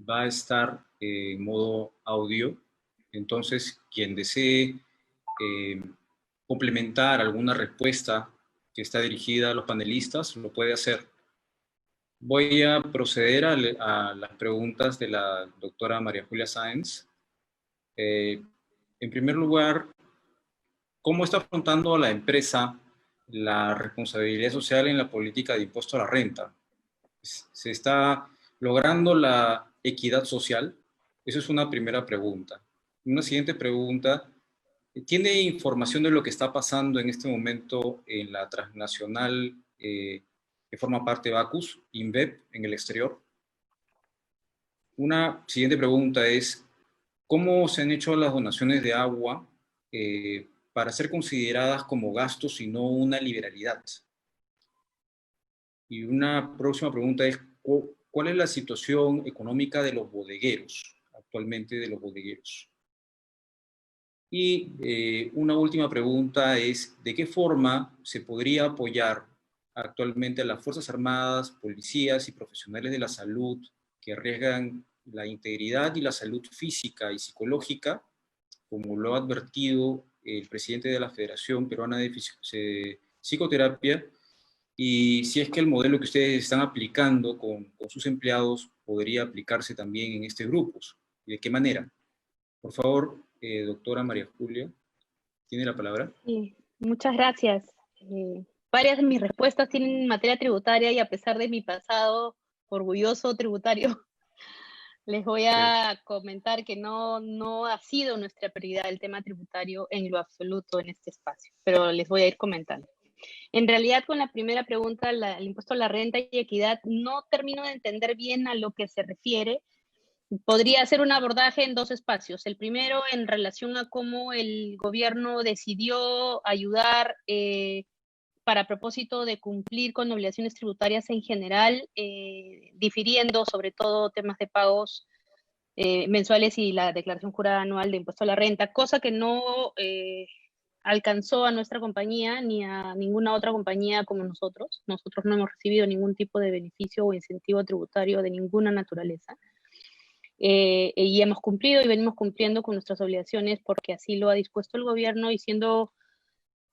va a estar en modo audio, entonces quien desee complementar alguna respuesta que está dirigida a los panelistas lo puede hacer. Voy a proceder a las preguntas de la doctora María Julia Sáenz. En primer lugar, ¿cómo está afrontando la empresa la responsabilidad social en la política de impuesto a la renta? ¿Se está logrando la equidad social? Esa es una primera pregunta. Una siguiente pregunta, ¿tiene información de lo que está pasando en este momento en la transnacional que forma parte de Bacus, INVEP, en el exterior? Una siguiente pregunta es, ¿cómo se han hecho las donaciones de agua para ser consideradas como gastos y no una liberalidad? Y una próxima pregunta es, ¿cuál es la situación económica de los bodegueros, actualmente de los bodegueros? Y una última pregunta es, ¿de qué forma se podría apoyar actualmente a las Fuerzas Armadas, policías y profesionales de la salud que arriesgan la integridad y la salud física y psicológica, como lo ha advertido el presidente de la Federación Peruana de Psicoterapia, y si es que el modelo que ustedes están aplicando con sus empleados podría aplicarse también en este grupo? ¿Y de qué manera? Por favor, doctora María Julia, ¿tiene la palabra? Sí, muchas gracias. Varias de mis respuestas tienen materia tributaria y a pesar de mi pasado orgulloso tributario, les voy a comentar que no ha sido nuestra prioridad el tema tributario en lo absoluto en este espacio, pero les voy a ir comentando. En realidad, con la primera pregunta, el impuesto a la renta y equidad, no termino de entender bien a lo que se refiere. Podría hacer un abordaje en dos espacios. El primero, en relación a cómo el gobierno decidió ayudar para propósito de cumplir con obligaciones tributarias en general, difiriendo sobre todo temas de pagos mensuales y la declaración jurada anual de impuesto a la renta, cosa que no alcanzó a nuestra compañía ni a ninguna otra compañía como nosotros. Nosotros no hemos recibido ningún tipo de beneficio o incentivo tributario de ninguna naturaleza. Y hemos cumplido y venimos cumpliendo con nuestras obligaciones porque así lo ha dispuesto el gobierno y siendo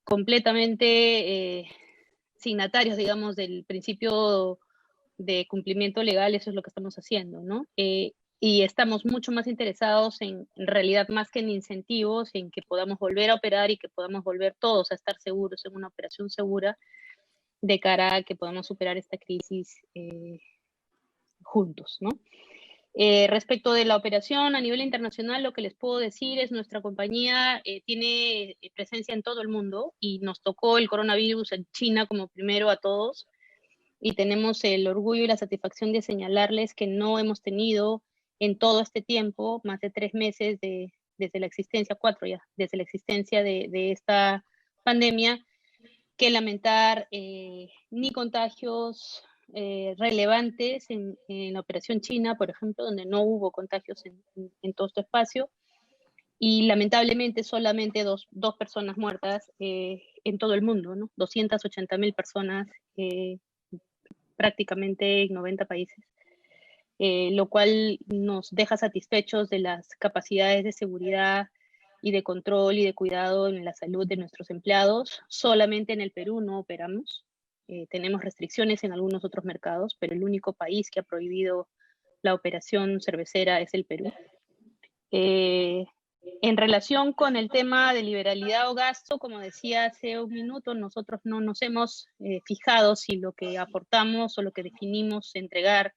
completamente signatarios, digamos, del principio de cumplimiento legal, eso es lo que estamos haciendo, ¿no? Y estamos mucho más interesados en realidad, más que en incentivos, en que podamos volver a operar y que podamos volver todos a estar seguros en una operación segura de cara a que podamos superar esta crisis juntos, ¿no? Respecto de la operación a nivel internacional, lo que les puedo decir es nuestra compañía tiene presencia en todo el mundo y nos tocó el coronavirus en China como primero a todos y tenemos el orgullo y la satisfacción de señalarles que no hemos tenido en todo este tiempo, más de 3 meses desde la existencia, 4 ya, desde la existencia de esta pandemia, que lamentar ni contagios relevantes en la operación China, por ejemplo, donde no hubo contagios en todo este espacio, y lamentablemente solamente dos personas muertas en todo el mundo, ¿no? 280.000 personas, prácticamente en 90 países, lo cual nos deja satisfechos de las capacidades de seguridad y de control y de cuidado en la salud de nuestros empleados. Solamente en el Perú no operamos. Tenemos restricciones en algunos otros mercados, pero el único país que ha prohibido la operación cervecera es el Perú. En relación con el tema de liberalidad o gasto, como decía hace un minuto, nosotros no nos hemos fijado si lo que aportamos o lo que definimos entregar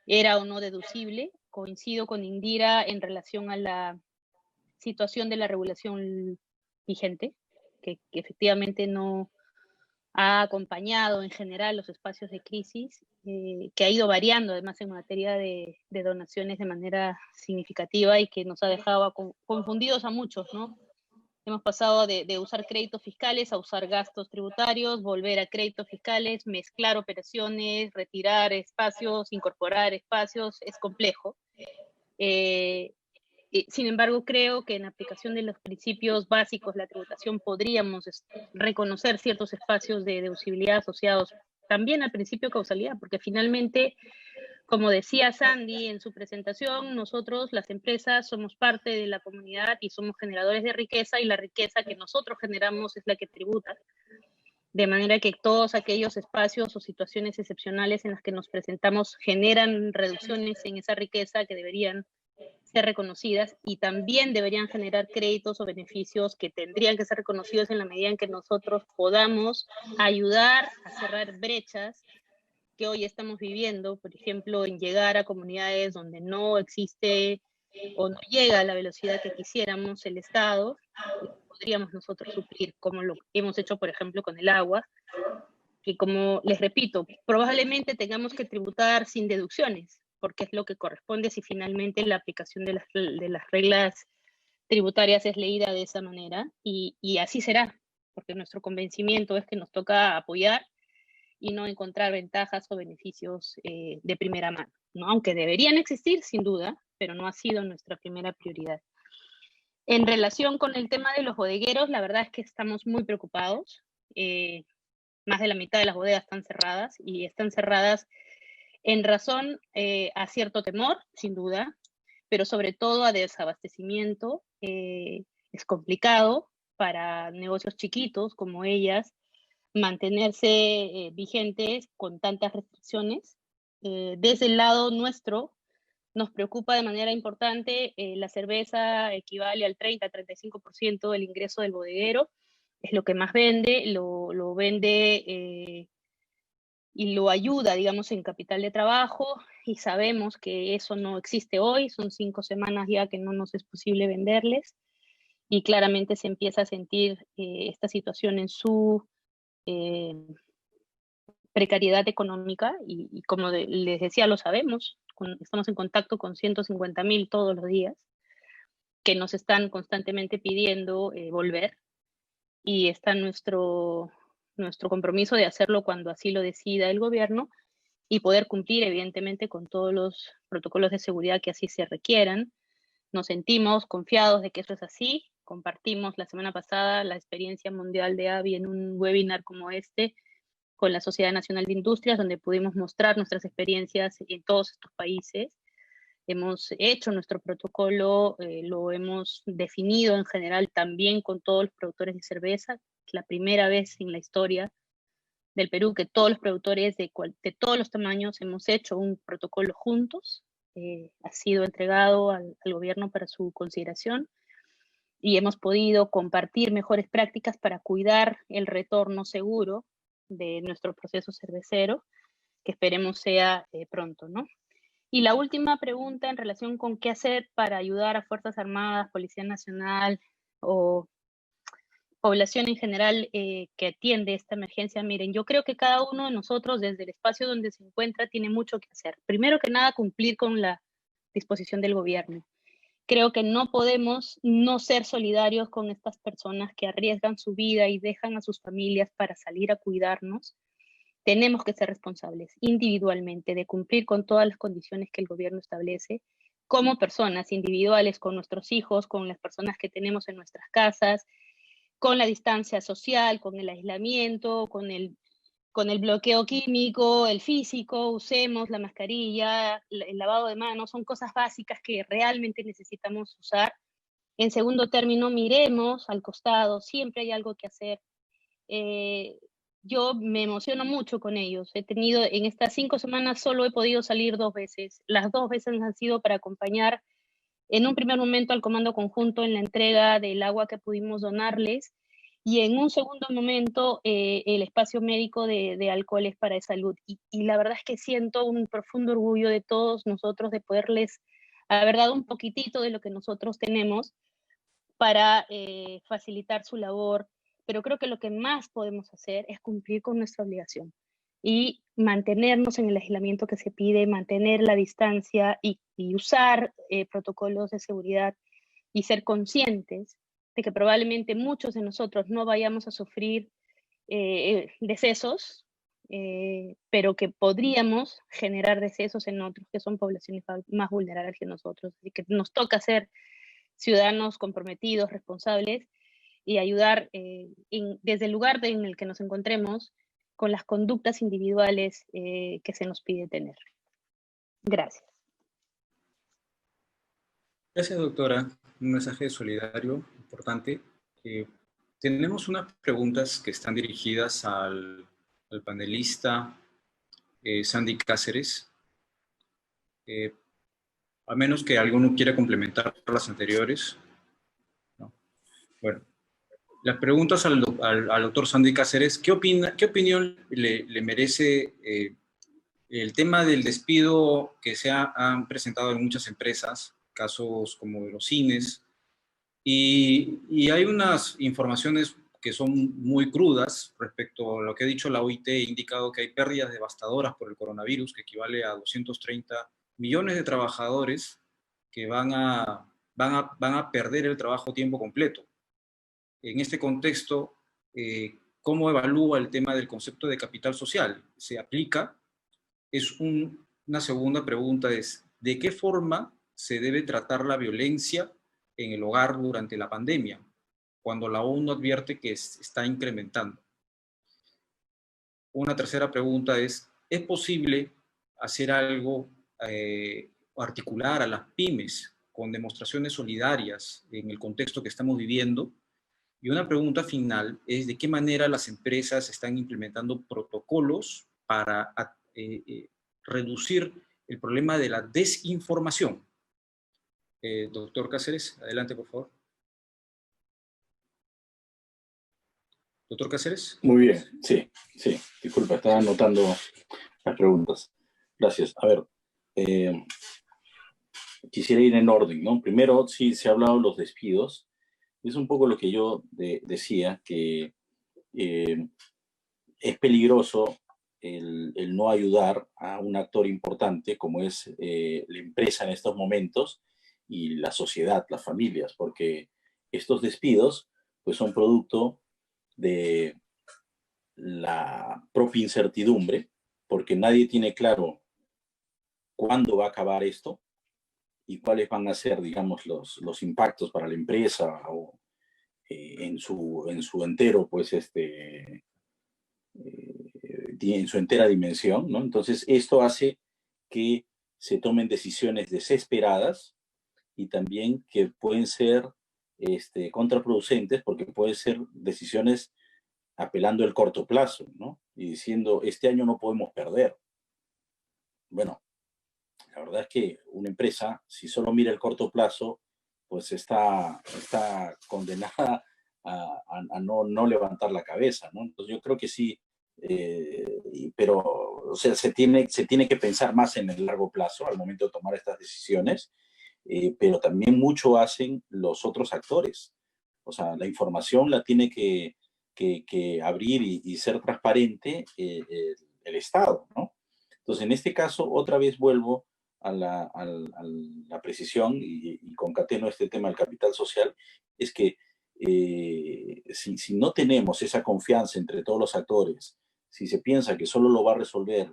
era o no deducible. Coincido con Indira en relación a la situación de la regulación vigente, que efectivamente no ha acompañado en general los espacios de crisis, que ha ido variando además en materia de donaciones de manera significativa y que nos ha dejado confundidos a muchos, ¿no? Hemos pasado de usar créditos fiscales a usar gastos tributarios, volver a créditos fiscales, mezclar operaciones, retirar espacios, incorporar espacios, es complejo. Sin embargo, creo que en aplicación de los principios básicos de la tributación podríamos reconocer ciertos espacios de deducibilidad asociados también al principio de causalidad, porque finalmente, como decía Sandy en su presentación, nosotros, las empresas, somos parte de la comunidad y somos generadores de riqueza, y la riqueza que nosotros generamos es la que tributa. De manera que todos aquellos espacios o situaciones excepcionales en las que nos presentamos generan reducciones en esa riqueza que deberían ser reconocidas y también deberían generar créditos o beneficios que tendrían que ser reconocidos en la medida en que nosotros podamos ayudar a cerrar brechas que hoy estamos viviendo, por ejemplo, en llegar a comunidades donde no existe o no llega a la velocidad que quisiéramos el Estado, podríamos nosotros suplir, como lo hemos hecho, por ejemplo, con el agua, que como les repito, probablemente tengamos que tributar sin deducciones, porque es lo que corresponde si finalmente la aplicación de las reglas tributarias es leída de esa manera, y así será, porque nuestro convencimiento es que nos toca apoyar y no encontrar ventajas o beneficios de primera mano, ¿no? Aunque deberían existir, sin duda, pero no ha sido nuestra primera prioridad. En relación con el tema de los bodegueros, la verdad es que estamos muy preocupados. Más de la mitad de las bodegas están cerradas, y están cerradas en razón a cierto temor, sin duda, pero sobre todo a desabastecimiento. Es complicado para negocios chiquitos como ellas mantenerse vigentes con tantas restricciones. Desde el lado nuestro, nos preocupa de manera importante, la cerveza equivale al 30-35% del ingreso del bodeguero, es lo que más vende, lo vende y lo ayuda, digamos, en capital de trabajo, y sabemos que eso no existe hoy, son 5 semanas ya que no nos es posible venderles, y claramente se empieza a sentir esta situación en su precariedad económica y como les decía, lo sabemos, estamos en contacto con 150.000 todos los días que nos están constantemente pidiendo volver, y está nuestro compromiso de hacerlo cuando así lo decida el gobierno y poder cumplir evidentemente con todos los protocolos de seguridad que así se requieran. Nos sentimos confiados de que eso es así. Compartimos la semana pasada la experiencia mundial de AVI en un webinar como este con la Sociedad Nacional de Industrias, donde pudimos mostrar nuestras experiencias en todos estos países. Hemos hecho nuestro protocolo, lo hemos definido en general también con todos los productores de cerveza. Es la primera vez en la historia del Perú que todos los productores de todos los tamaños hemos hecho un protocolo juntos. Ha sido entregado al gobierno para su consideración y hemos podido compartir mejores prácticas para cuidar el retorno seguro de nuestro proceso cervecero, que esperemos sea pronto, ¿no? Y la última pregunta en relación con qué hacer para ayudar a Fuerzas Armadas, Policía Nacional o población en general que atiende esta emergencia. Miren, yo creo que cada uno de nosotros desde el espacio donde se encuentra tiene mucho que hacer. Primero que nada, cumplir con la disposición del gobierno. Creo que no podemos no ser solidarios con estas personas que arriesgan su vida y dejan a sus familias para salir a cuidarnos. Tenemos que ser responsables individualmente de cumplir con todas las condiciones que el gobierno establece, como personas individuales, con nuestros hijos, con las personas que tenemos en nuestras casas, con la distancia social, con el aislamiento, con el bloqueo químico, el físico, usemos la mascarilla, el lavado de manos, son cosas básicas que realmente necesitamos usar. En segundo término, miremos al costado, siempre hay algo que hacer. Yo me emociono mucho con ellos. He tenido, en estas 5 semanas solo he podido salir 2 veces. Las 2 veces han sido para acompañar en un primer momento al Comando Conjunto en la entrega del agua que pudimos donarles, y en un segundo momento el espacio médico de alcoholes para salud. Y la verdad es que siento un profundo orgullo de todos nosotros de poderles haber dado un poquitito de lo que nosotros tenemos para facilitar su labor, pero creo que lo que más podemos hacer es cumplir con nuestra obligación y mantenernos en el aislamiento que se pide, mantener la distancia y usar protocolos de seguridad y ser conscientes de que probablemente muchos de nosotros no vayamos a sufrir decesos, pero que podríamos generar decesos en otros que son poblaciones más vulnerables que nosotros, y que nos toca ser ciudadanos comprometidos, responsables, y ayudar desde el lugar en el que nos encontremos con las conductas individuales que se nos pide tener. Gracias. Gracias, doctora. Un mensaje solidario importante. Tenemos unas preguntas que están dirigidas al panelista Sandy Cáceres. A menos que alguno quiera complementar las anteriores. No. Bueno, las preguntas al doctor Sandy Cáceres. ¿Qué opinión le merece el tema del despido que se han presentado en muchas empresas, casos como de los cines? Y hay unas informaciones que son muy crudas respecto a lo que ha dicho la OIT. Ha indicado que hay pérdidas devastadoras por el coronavirus, que equivale a 230 millones de trabajadores que van a perder el trabajo a tiempo completo. En este contexto, ¿cómo evalúa el tema del concepto de capital social? ¿Se aplica? Una segunda pregunta es, ¿de qué forma se debe tratar la violencia en el hogar durante la pandemia, cuando la ONU advierte que está incrementando? Una tercera pregunta es posible hacer algo articular a las pymes con demostraciones solidarias en el contexto que estamos viviendo? Y una pregunta final es, ¿de qué manera las empresas están implementando protocolos para reducir el problema de la desinformación? Doctor Cáceres, adelante, por favor. Doctor Cáceres. Muy bien, sí. Disculpa, estaba anotando las preguntas. Gracias. A ver, quisiera ir en orden, ¿no? Primero, sí, se ha hablado de los despidos. Es un poco lo que yo decía, que es peligroso el no ayudar a un actor importante como es la empresa en estos momentos y la sociedad, las familias, porque estos despidos pues son producto de la propia incertidumbre, porque nadie tiene claro cuándo va a acabar esto y cuáles van a ser, digamos, los impactos para la empresa o en su entero, pues, en su entera dimensión, ¿no? Entonces, esto hace que se tomen decisiones desesperadas y también que pueden ser contraproducentes porque pueden ser decisiones apelando al corto plazo, ¿no? Y diciendo, este año no podemos perder. Bueno, la verdad es que una empresa, si solo mira el corto plazo, pues está condenada a no levantar la cabeza, ¿no? Entonces yo creo que sí, pero o sea, se tiene que pensar más en el largo plazo al momento de tomar estas decisiones, pero también mucho hacen los otros actores. O sea, la información la tiene que abrir y ser transparente el Estado, ¿no? Entonces, en este caso, otra vez vuelvo a la precisión y concateno este tema del capital social, es que si no tenemos esa confianza entre todos los actores, si se piensa que solo lo va a resolver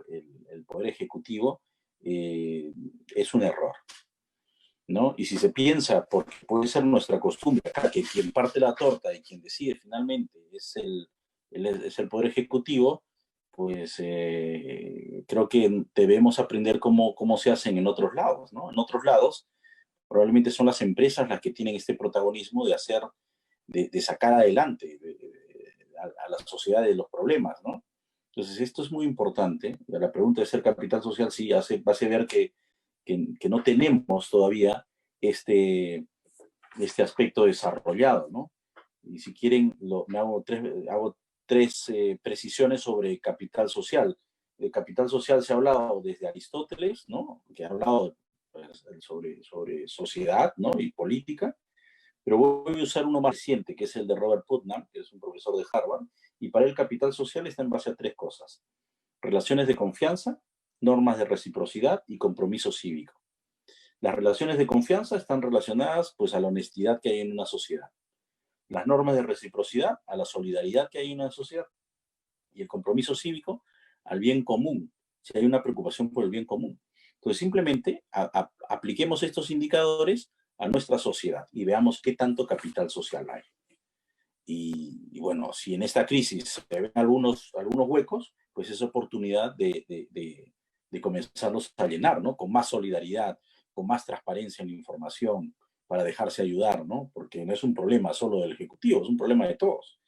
el Poder Ejecutivo, es un error, ¿no? Y si se piensa, porque puede ser nuestra costumbre acá, que quien parte la torta y quien decide finalmente es el Poder Ejecutivo, pues creo que debemos aprender cómo se hacen en otros lados, ¿no? En otros lados probablemente son las empresas las que tienen este protagonismo de hacer, de sacar adelante a la sociedad de los problemas, ¿no? Entonces esto es muy importante. La pregunta de ser capital social sí hace ver que no tenemos todavía este aspecto desarrollado, ¿no? Y si quieren, hago tres precisiones sobre capital social. El capital social se ha hablado desde Aristóteles, ¿no? Que ha hablado pues, sobre sociedad, ¿no? Y política, pero voy a usar uno más reciente, que es el de Robert Putnam, que es un profesor de Harvard, y para él capital social está en base a tres cosas: relaciones de confianza, normas de reciprocidad y compromiso cívico. Las relaciones de confianza están relacionadas pues a la honestidad que hay en una sociedad. Las normas de reciprocidad a la solidaridad que hay en una sociedad. Y el compromiso cívico al bien común, si hay una preocupación por el bien común. Entonces simplemente apliquemos estos indicadores a nuestra sociedad y veamos qué tanto capital social hay. Y bueno, si en esta crisis se ven algunos huecos, pues es oportunidad de comenzarlos a llenar, ¿no? Con más solidaridad, con más transparencia en la información, para dejarse ayudar, ¿no? Porque no es un problema solo del Ejecutivo, es un problema de todos.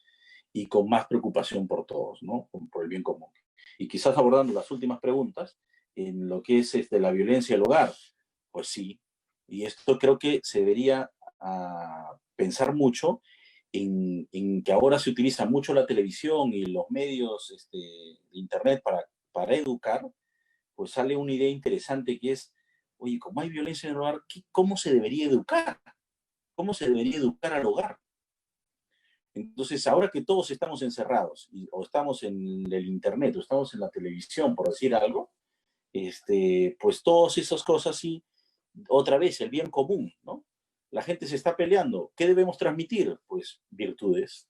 Y con más preocupación por todos, ¿no? Por el bien común. Y quizás abordando las últimas preguntas, en lo que es la violencia del hogar, pues sí. Y esto creo que se debería pensar mucho en que ahora se utiliza mucho la televisión y los medios de Internet para educar, pues sale una idea interesante que es, oye, como hay violencia en el hogar, ¿cómo se debería educar? ¿Cómo se debería educar al hogar? Entonces, ahora que todos estamos encerrados, o estamos en el Internet, o estamos en la televisión, por decir algo, pues todas esas cosas sí, otra vez, el bien común, ¿no? La gente se está peleando. ¿Qué debemos transmitir? Pues virtudes,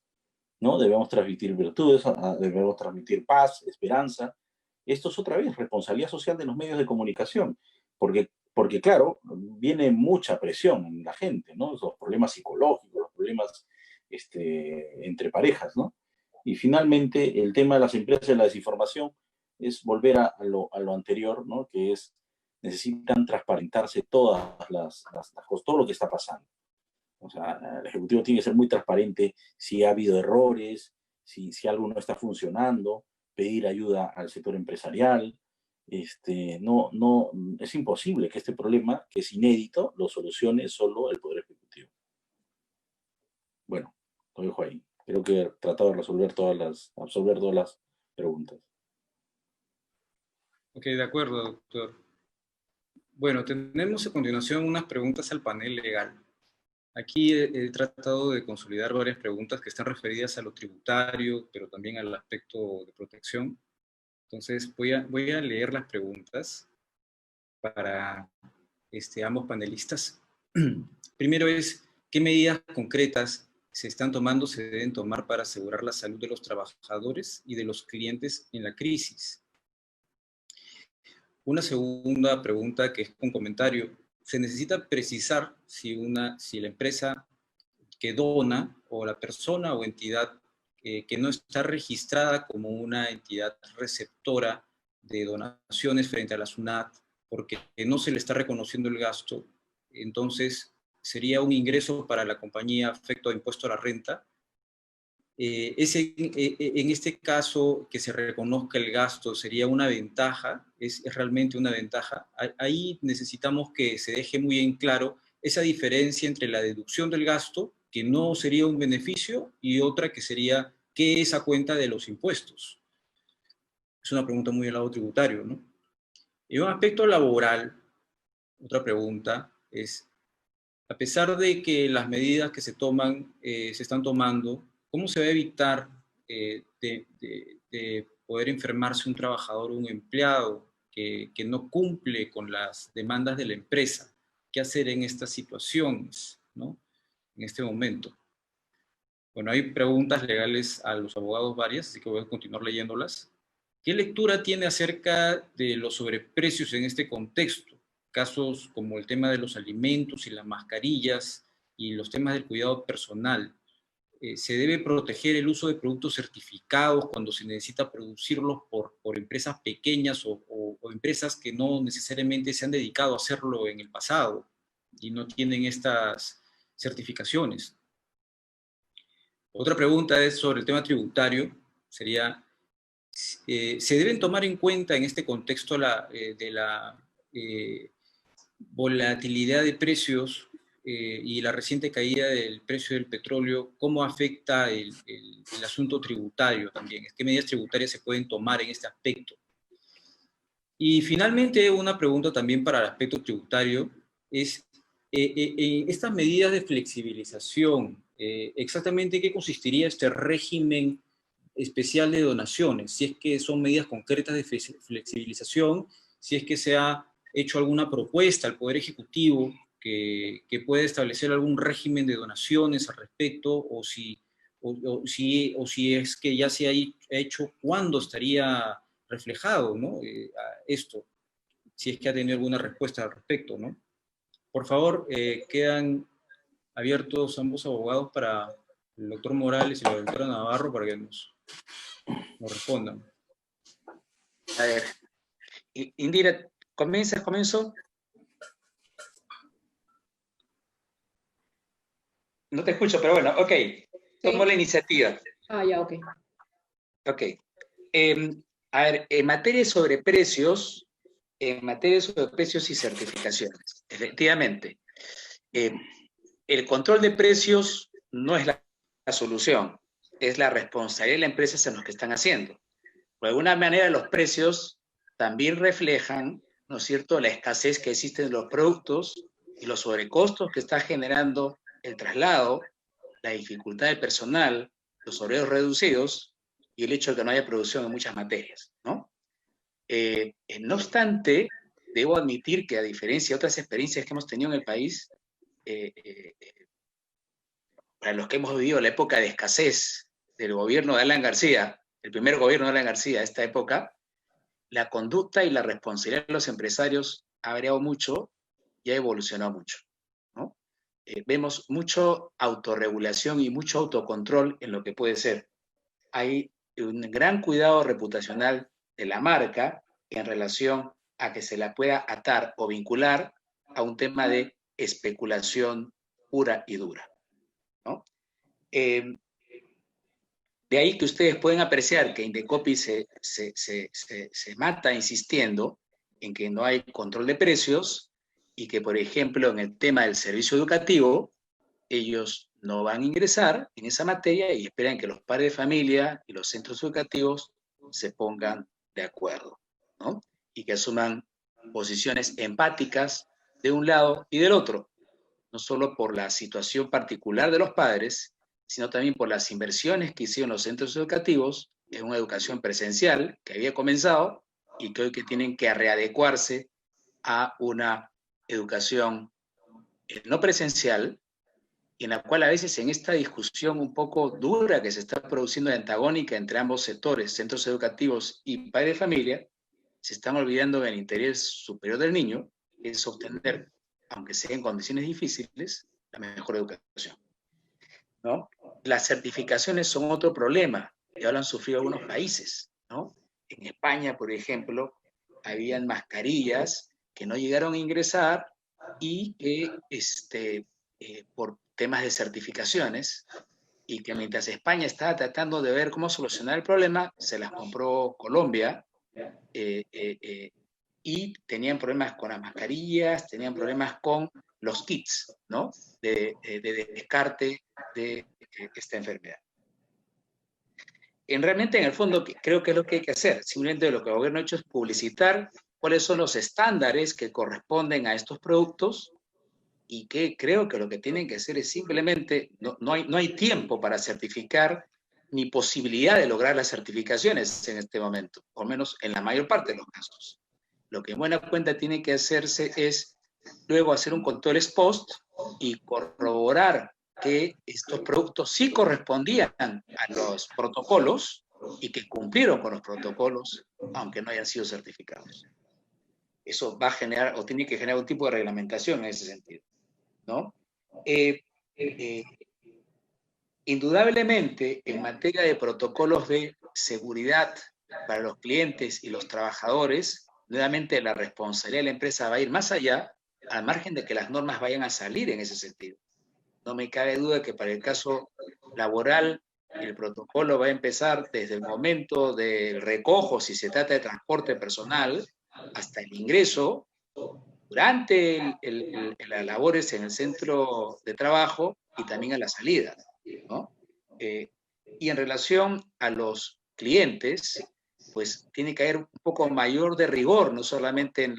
¿no? Debemos transmitir virtudes, debemos transmitir paz, esperanza. Esto es otra vez responsabilidad social de los medios de comunicación, porque claro, viene mucha presión en la gente, ¿no? Los problemas psicológicos, los problemas entre parejas, ¿no? Y finalmente, el tema de las empresas de la desinformación es volver a lo anterior, ¿no? Que es, necesitan transparentarse todas las cosas, todo lo que está pasando. O sea, el Ejecutivo tiene que ser muy transparente si ha habido errores, si algo no está funcionando, pedir ayuda al sector empresarial. No, es imposible que este problema, que es inédito, lo solucione solo el Poder Ejecutivo. Bueno, lo dejo ahí. Creo que he tratado de absolver todas las preguntas. Ok, de acuerdo, doctor. Bueno, tenemos a continuación unas preguntas al panel legal. Aquí he tratado de consolidar varias preguntas que están referidas a lo tributario, pero también al aspecto de protección. Entonces voy a leer las preguntas para ambos panelistas. Primero es, ¿qué medidas concretas se están tomando, se deben tomar para asegurar la salud de los trabajadores y de los clientes en la crisis? Una segunda pregunta, que es un comentario. Se necesita precisar si la empresa que dona o la persona o entidad que no está registrada como una entidad receptora de donaciones frente a la SUNAT, porque no se le está reconociendo el gasto, entonces sería un ingreso para la compañía afecto a impuesto a la renta. En este caso, que se reconozca el gasto sería una ventaja, es realmente una ventaja. Ahí necesitamos que se deje muy en claro esa diferencia entre la deducción del gasto, que no sería un beneficio, y otra que sería, ¿qué es a cuenta de los impuestos? Es una pregunta muy del lado tributario, ¿no? Y un aspecto laboral, otra pregunta es, a pesar de que las medidas que se toman, se están tomando, ¿cómo se va a evitar de poder enfermarse un trabajador o un empleado que no cumple con las demandas de la empresa? ¿Qué hacer en estas situaciones, ¿no? En este momento. Bueno, hay preguntas legales a los abogados varias, así que voy a continuar leyéndolas. ¿Qué lectura tiene acerca de los sobreprecios en este contexto? Casos como el tema de los alimentos y las mascarillas y los temas del cuidado personal. ¿Se debe proteger el uso de productos certificados cuando se necesita producirlos por empresas pequeñas o empresas que no necesariamente se han dedicado a hacerlo en el pasado y no tienen estas certificaciones? Otra pregunta es sobre el tema tributario. Sería, ¿se deben tomar en cuenta en este contexto de la volatilidad de precios y la reciente caída del precio del petróleo, cómo afecta el asunto tributario también? ¿Qué medidas tributarias se pueden tomar en este aspecto? Y finalmente, una pregunta también para el aspecto tributario es, estas medidas de flexibilización, exactamente qué consistiría este régimen especial de donaciones, si es que son medidas concretas de flexibilización, si es que se ha hecho alguna propuesta al Poder Ejecutivo que puede establecer algún régimen de donaciones al respecto, o si es que ya se ha hecho, ¿cuándo estaría reflejado, ¿no? Esto, si es que ha tenido alguna respuesta al respecto, ¿no? Por favor, quedan abiertos ambos abogados para el doctor Morales y la doctora Navarro para que nos respondan. A ver, Indira, ¿comienzo? No te escucho, pero bueno, ok. Tomo la iniciativa. Ya, ok. Ok. A ver, en materia sobre precios y certificaciones, efectivamente, el control de precios no es la solución, es la responsabilidad de la empresa en lo que están haciendo. De alguna manera, los precios también reflejan, ¿no es cierto?, la escasez que existe en los productos y los sobrecostos que está generando el traslado, la dificultad del personal, los horarios reducidos y el hecho de que no haya producción en muchas materias, ¿no? No obstante, debo admitir que a diferencia de otras experiencias que hemos tenido en el país, para los que hemos vivido la época de escasez del gobierno de Alan García, el primer gobierno de Alan García, esta época, la conducta y la responsabilidad de los empresarios ha variado mucho y ha evolucionado mucho, ¿no? Vemos mucho autorregulación y mucho autocontrol en lo que puede ser. Hay un gran cuidado reputacional de la marca en relación a que se la pueda atar o vincular a un tema de especulación pura y dura, ¿no? De ahí que ustedes pueden apreciar que Indecopi se mata insistiendo en que no hay control de precios y que, por ejemplo, en el tema del servicio educativo, ellos no van a ingresar en esa materia y esperan que los padres de familia y los centros educativos se pongan de acuerdo, ¿no? Y que asuman posiciones empáticas de un lado y del otro, no solo por la situación particular de los padres, sino también por las inversiones que hicieron los centros educativos en una educación presencial que había comenzado y que hoy que tienen que readecuarse a una educación no presencial, y en la cual a veces en esta discusión un poco dura que se está produciendo antagónica entre ambos sectores, centros educativos y padres de familia, se están olvidando del interés superior del niño, que es obtener, aunque sea en condiciones difíciles, la mejor educación, ¿no? Las certificaciones son otro problema, que ahora han sufrido algunos países, ¿no? En España, por ejemplo, habían mascarillas que no llegaron a ingresar y que por temas de certificaciones, y que mientras España estaba tratando de ver cómo solucionar el problema, se las compró Colombia, y tenían problemas con las mascarillas, tenían problemas con los kits, ¿no? de descarte de esta enfermedad. Realmente, en el fondo, creo que es lo que hay que hacer. Simplemente lo que el gobierno ha hecho es publicitar cuáles son los estándares que corresponden a estos productos, y que creo que lo que tienen que hacer es simplemente, no hay tiempo para certificar, ni posibilidad de lograr las certificaciones en este momento, o al menos en la mayor parte de los casos. Lo que en buena cuenta tiene que hacerse es luego hacer un control ex post y corroborar que estos productos sí correspondían a los protocolos y que cumplieron con los protocolos, aunque no hayan sido certificados. Eso va a generar, o tiene que generar un tipo de reglamentación en ese sentido, ¿no? Indudablemente, en materia de protocolos de seguridad para los clientes y los trabajadores, nuevamente la responsabilidad de la empresa va a ir más allá, al margen de que las normas vayan a salir en ese sentido. No me cabe duda que para el caso laboral, el protocolo va a empezar desde el momento del recojo, si se trata de transporte personal, hasta el ingreso, durante las labores en el centro de trabajo y también a la salida, ¿no? Y en relación a los clientes, pues tiene que haber un poco mayor de rigor, no solamente en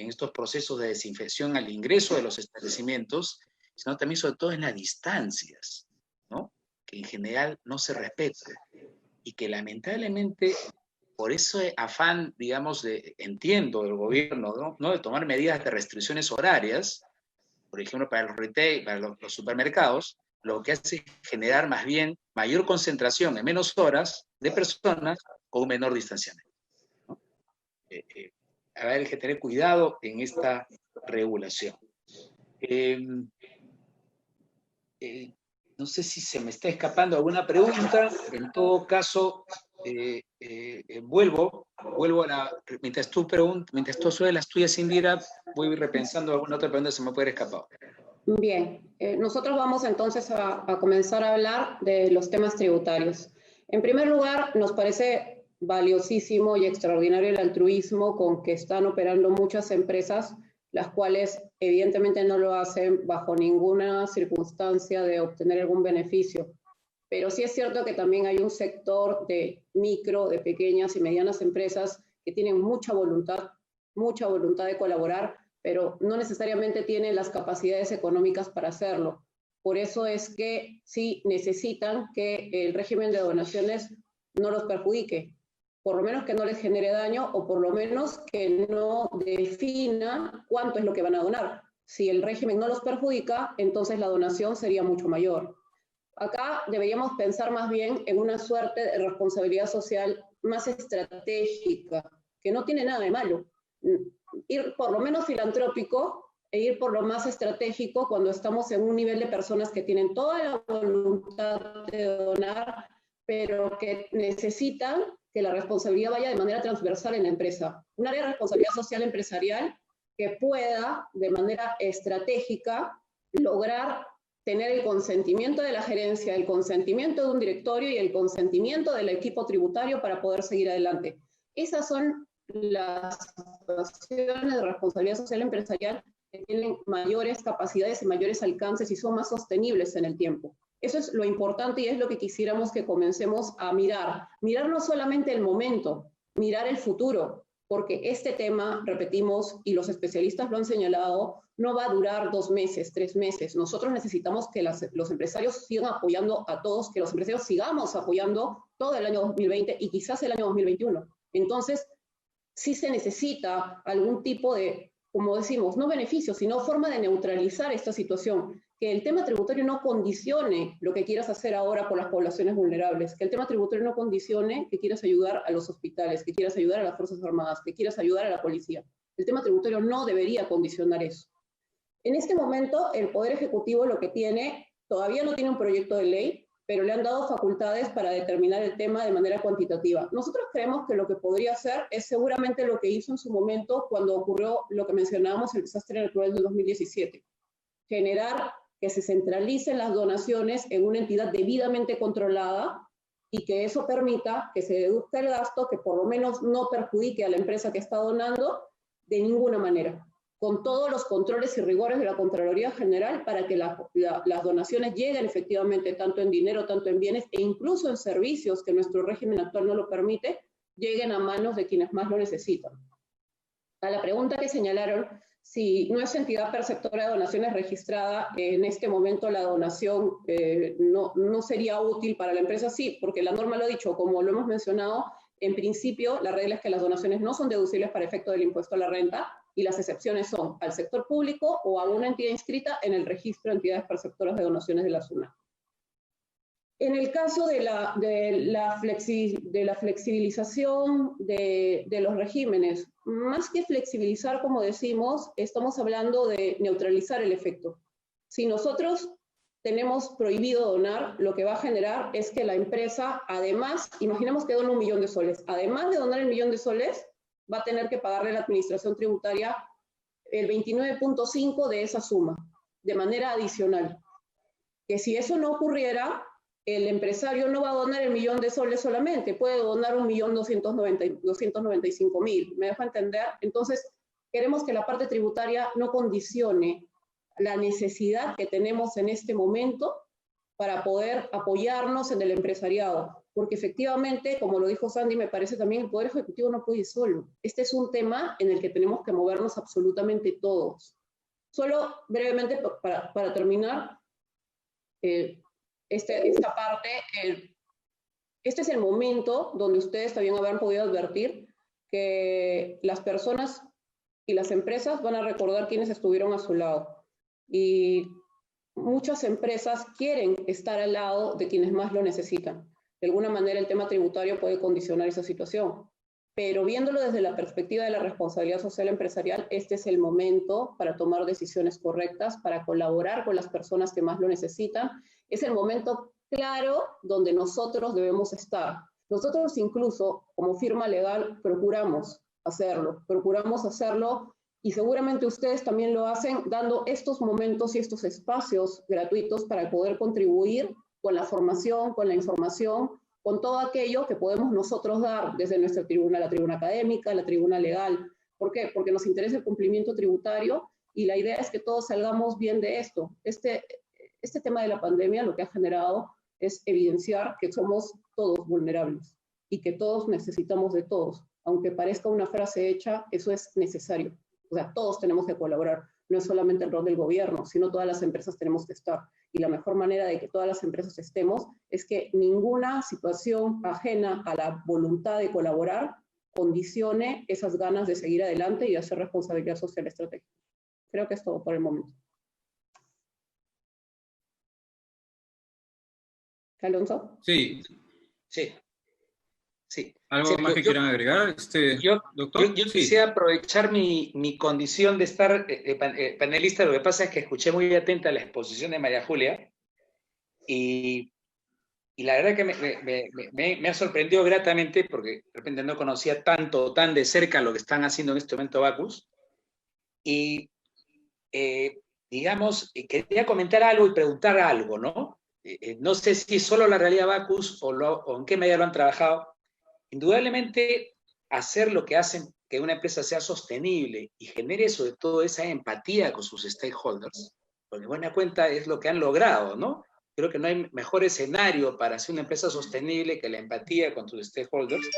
estos procesos de desinfección al ingreso de los establecimientos, sino también sobre todo en las distancias, ¿no? Que en general no se respetan y que lamentablemente por ese afán, digamos, entiendo del gobierno, ¿no? De tomar medidas de restricciones horarias, por ejemplo, para los retail, para los supermercados, lo que hace es generar más bien mayor concentración en menos horas de personas con un menor distanciamiento, ¿no? Hay que tener cuidado en esta regulación. No sé si se me está escapando alguna pregunta. En todo caso, vuelvo a mientras tú subes las tuyas, Indira, voy repensando alguna otra pregunta que se me puede escapar. Bien, nosotros vamos entonces a comenzar a hablar de los temas tributarios. En primer lugar, nos parece valiosísimo y extraordinario el altruismo con que están operando muchas empresas, las cuales evidentemente no lo hacen bajo ninguna circunstancia de obtener algún beneficio. Pero sí es cierto que también hay un sector de micro, de pequeñas y medianas empresas que tienen mucha voluntad de colaborar, pero no necesariamente tienen las capacidades económicas para hacerlo. Por eso es que sí necesitan que el régimen de donaciones no los perjudique, por lo menos que no les genere daño, o por lo menos que no defina cuánto es lo que van a donar. Si el régimen no los perjudica, entonces la donación sería mucho mayor. Acá deberíamos pensar más bien en una suerte de responsabilidad social más estratégica, que no tiene nada de malo. Ir por lo menos filantrópico e ir por lo más estratégico cuando estamos en un nivel de personas que tienen toda la voluntad de donar, pero que necesitan que la responsabilidad vaya de manera transversal en la empresa. Un área de responsabilidad social empresarial que pueda, de manera estratégica, lograr tener el consentimiento de la gerencia, el consentimiento de un directorio y el consentimiento del equipo tributario para poder seguir adelante. Esas son las situaciones de responsabilidad social empresarial que tienen mayores capacidades y mayores alcances y son más sostenibles en el tiempo. Eso es lo importante y es lo que quisiéramos que comencemos a mirar. Mirar no solamente el momento, mirar el futuro. porque este tema, repetimos, y los especialistas lo han señalado, no va a durar 2 meses, 3 meses. Nosotros necesitamos que los empresarios sigan apoyando a todos, que los empresarios sigamos apoyando todo el año 2020 y quizás el año 2021. Entonces, sí se necesita algún tipo de, como decimos, no beneficio, sino forma de neutralizar esta situación. Que el tema tributario no condicione lo que quieras hacer ahora por las poblaciones vulnerables, que el tema tributario no condicione que quieras ayudar a los hospitales, que quieras ayudar a las Fuerzas Armadas, que quieras ayudar a la policía. El tema tributario no debería condicionar eso. En este momento, el Poder Ejecutivo lo que tiene, todavía no tiene un proyecto de ley, pero le han dado facultades para determinar el tema de manera cuantitativa. Nosotros creemos que lo que podría hacer es seguramente lo que hizo en su momento cuando ocurrió lo que mencionábamos, el desastre natural del 2017. Generar que se centralicen las donaciones en una entidad debidamente controlada y que eso permita que se deduzca el gasto, que por lo menos no perjudique a la empresa que está donando de ninguna manera, con todos los controles y rigores de la Contraloría General para que las donaciones lleguen efectivamente tanto en dinero, tanto en bienes e incluso en servicios que nuestro régimen actual no lo permite, lleguen a manos de quienes más lo necesitan. A la pregunta que señalaron, si no es entidad perceptora de donaciones registrada, en este momento la donación no sería útil para la empresa, sí, porque la norma lo ha dicho, como lo hemos mencionado, en principio la regla es que las donaciones no son deducibles para efecto del impuesto a la renta y las excepciones son al sector público o a una entidad inscrita en el registro de entidades perceptoras de donaciones de la SUNAT. En el caso de la flexibilización de los regímenes, más que flexibilizar, como decimos, estamos hablando de neutralizar el efecto. Si nosotros tenemos prohibido donar, lo que va a generar es que la empresa, además, imaginemos que dona 1 millón de soles, además de donar el 1 millón de soles, va a tener que pagarle a la administración tributaria el 29.5 de esa suma, de manera adicional. Que si eso no ocurriera, el empresario no va a donar el 1 millón de soles solamente, puede donar 1.295.000, ¿me dejo entender? Entonces, queremos que la parte tributaria no condicione la necesidad que tenemos en este momento para poder apoyarnos en el empresariado, porque efectivamente, como lo dijo Sandy, me parece también el Poder Ejecutivo no puede ir solo. Este es un tema en el que tenemos que movernos absolutamente todos. Solo brevemente, para terminar, esta parte, este es el momento donde ustedes también habrán podido advertir que las personas y las empresas van a recordar quiénes estuvieron a su lado. Y muchas empresas quieren estar al lado de quienes más lo necesitan. De alguna manera el tema tributario puede condicionar esa situación. Pero viéndolo desde la perspectiva de la responsabilidad social empresarial, este es el momento para tomar decisiones correctas, para colaborar con las personas que más lo necesitan. Es el momento claro donde nosotros debemos estar. Nosotros incluso, como firma legal, procuramos hacerlo y seguramente ustedes también lo hacen dando estos momentos y estos espacios gratuitos para poder contribuir con la formación, con la información, con todo aquello que podemos nosotros dar desde nuestra tribuna, la tribuna académica, la tribuna legal. ¿Por qué? Porque nos interesa el cumplimiento tributario y la idea es que todos salgamos bien de esto. Este tema de la pandemia lo que ha generado es evidenciar que somos todos vulnerables y que todos necesitamos de todos. Aunque parezca una frase hecha, eso es necesario. O sea, todos tenemos que colaborar. No es solamente el rol del gobierno, sino todas las empresas tenemos que estar. Y la mejor manera de que todas las empresas estemos es que ninguna situación ajena a la voluntad de colaborar condicione esas ganas de seguir adelante y de hacer responsabilidad social estratégica. Creo que es todo por el momento. ¿Alonso? Sí. ¿Algo más que quieran agregar, doctor? Yo quisiera aprovechar mi condición de estar panelista. Lo que pasa es que escuché muy atenta la exposición de María Julia y la verdad que me ha sorprendido gratamente porque de repente no conocía tan de cerca lo que están haciendo en este momento Bacus. Y, digamos, quería comentar algo y preguntar algo, ¿no? No sé si solo la realidad Bacus o en qué medida lo han trabajado. Indudablemente, hacer lo que hacen que una empresa sea sostenible y genere sobre todo esa empatía con sus stakeholders, porque de buena cuenta es lo que han logrado, ¿no? Creo que no hay mejor escenario para hacer una empresa sostenible que la empatía con tus stakeholders.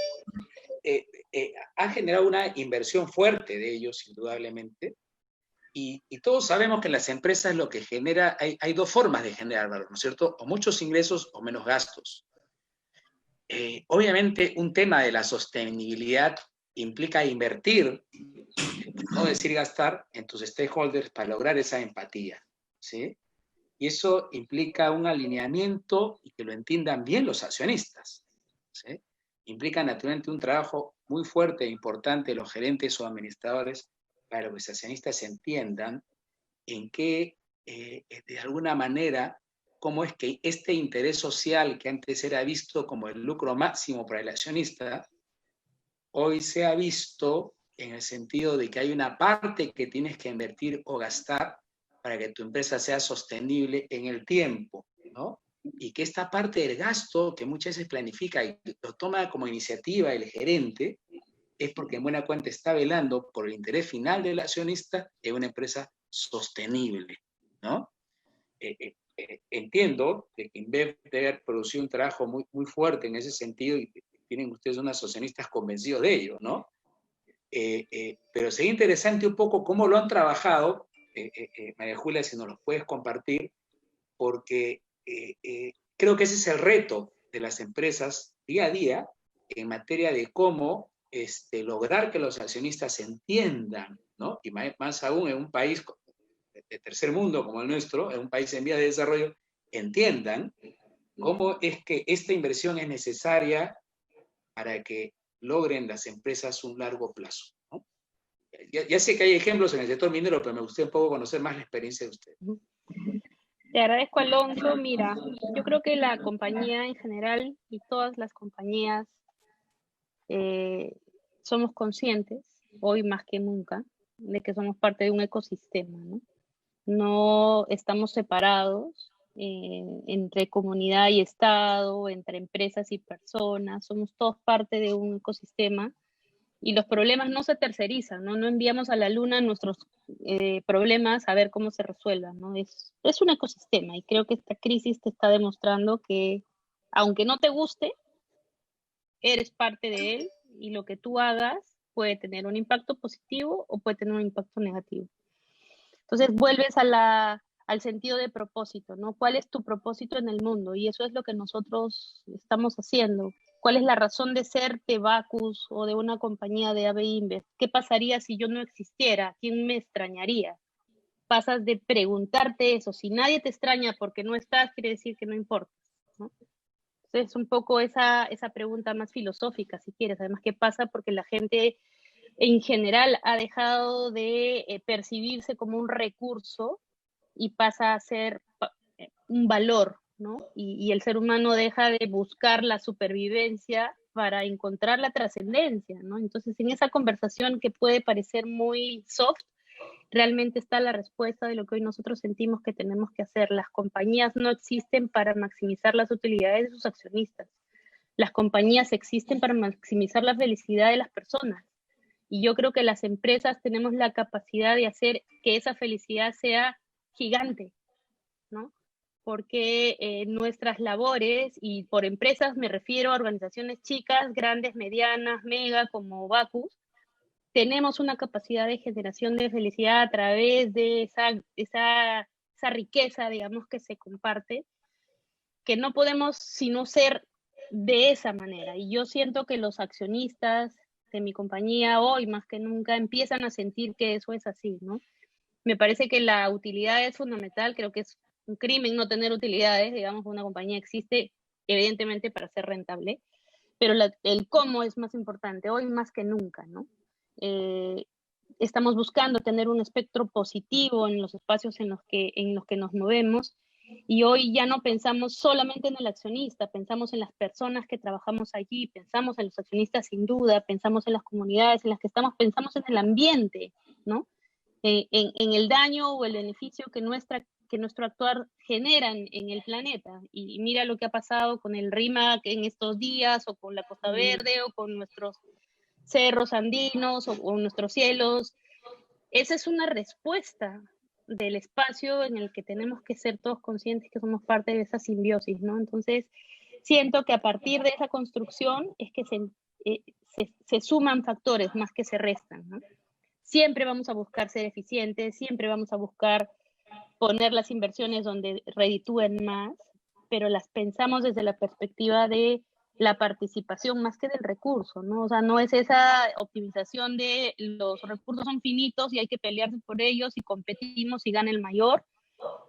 ha generado una inversión fuerte de ellos, indudablemente, y todos sabemos que en las empresas lo que genera, hay dos formas de generar valor, ¿no es cierto? O muchos ingresos o menos gastos. Obviamente, un tema de la sostenibilidad implica invertir, no decir gastar, en tus stakeholders para lograr esa empatía, ¿sí? Y eso implica un alineamiento y que lo entiendan bien los accionistas, ¿sí? Implica naturalmente un trabajo muy fuerte e importante de los gerentes o administradores para que los accionistas entiendan en qué, de alguna manera, cómo es que este interés social que antes era visto como el lucro máximo para el accionista, hoy se ha visto en el sentido de que hay una parte que tienes que invertir o gastar para que tu empresa sea sostenible en el tiempo, ¿no? Y que esta parte del gasto, que muchas veces planifica y lo toma como iniciativa el gerente, es porque en buena cuenta está velando por el interés final del accionista en una empresa sostenible, ¿no? Entiendo que InBev debe haber producido un trabajo muy, muy fuerte en ese sentido y tienen ustedes unos accionistas convencidos de ello, ¿no? Pero sería interesante un poco cómo lo han trabajado, María Julia, si nos lo puedes compartir, porque creo que ese es el reto de las empresas día a día en materia de cómo lograr que los accionistas entiendan, ¿no? Y más aún en un país de tercer mundo como el nuestro, en un país en vías de desarrollo, entiendan cómo es que esta inversión es necesaria para que logren las empresas un largo plazo, ¿no? Ya sé que hay ejemplos en el sector minero, pero me gustaría un poco conocer más la experiencia de usted. Te agradezco, Alonso. Mira, yo creo que la compañía en general y todas las compañías somos conscientes, hoy más que nunca, de que somos parte de un ecosistema, ¿no? No estamos separados entre comunidad y Estado, entre empresas y personas, somos todos parte de un ecosistema y los problemas no se tercerizan, ¿no? No enviamos a la luna nuestros problemas a ver cómo se resuelvan, ¿no? Es un ecosistema y creo que esta crisis te está demostrando que aunque no te guste, eres parte de él y lo que tú hagas puede tener un impacto positivo o puede tener un impacto negativo. Entonces vuelves al sentido de propósito, ¿no? ¿Cuál es tu propósito en el mundo? Y eso es lo que nosotros estamos haciendo. ¿Cuál es la razón de ser de Bacus o de una compañía de AB InBev? ¿Qué pasaría si yo no existiera? ¿Quién me extrañaría? Pasas de preguntarte eso. Si nadie te extraña porque no estás, quiere decir que no importas, ¿no? Entonces, un poco esa pregunta más filosófica, si quieres. Además, ¿qué pasa? Porque la gente en general ha dejado de percibirse como un recurso y pasa a ser un valor, ¿no? Y el ser humano deja de buscar la supervivencia para encontrar la trascendencia, ¿no? Entonces, en esa conversación que puede parecer muy soft, realmente está la respuesta de lo que hoy nosotros sentimos que tenemos que hacer. Las compañías no existen para maximizar las utilidades de sus accionistas. Las compañías existen para maximizar la felicidad de las personas. Y yo creo que las empresas tenemos la capacidad de hacer que esa felicidad sea gigante, ¿no? Porque nuestras labores, y por empresas me refiero a organizaciones chicas, grandes, medianas, mega, como Bacus, tenemos una capacidad de generación de felicidad a través de esa riqueza, digamos, que se comparte, que no podemos sino ser de esa manera. Y yo siento que los accionistas de mi compañía hoy más que nunca empiezan a sentir que eso es así, ¿no? Me parece que la utilidad es fundamental, creo que es un crimen no tener utilidades, digamos, una compañía existe evidentemente para ser rentable, pero el cómo es más importante, hoy más que nunca, ¿no? Estamos buscando tener un espectro positivo en los espacios en los que nos movemos, y hoy ya no pensamos solamente en el accionista, pensamos en las personas que trabajamos allí, pensamos en los accionistas sin duda, pensamos en las comunidades en las que estamos, pensamos en el ambiente, ¿no? En el daño o el beneficio que nuestro actuar genera en el planeta. Y mira lo que ha pasado con el RIMAC en estos días, o con la Costa Verde, o con nuestros cerros andinos, o nuestros cielos. Esa es una respuesta del espacio en el que tenemos que ser todos conscientes que somos parte de esa simbiosis, ¿no? Entonces, siento que a partir de esa construcción es que se suman factores más que se restan, ¿no? Siempre vamos a buscar ser eficientes, siempre vamos a buscar poner las inversiones donde reditúen más, pero las pensamos desde la perspectiva de la participación más que del recurso, ¿no? O sea, no es esa optimización de los recursos son finitos y hay que pelearse por ellos y competimos y gana el mayor,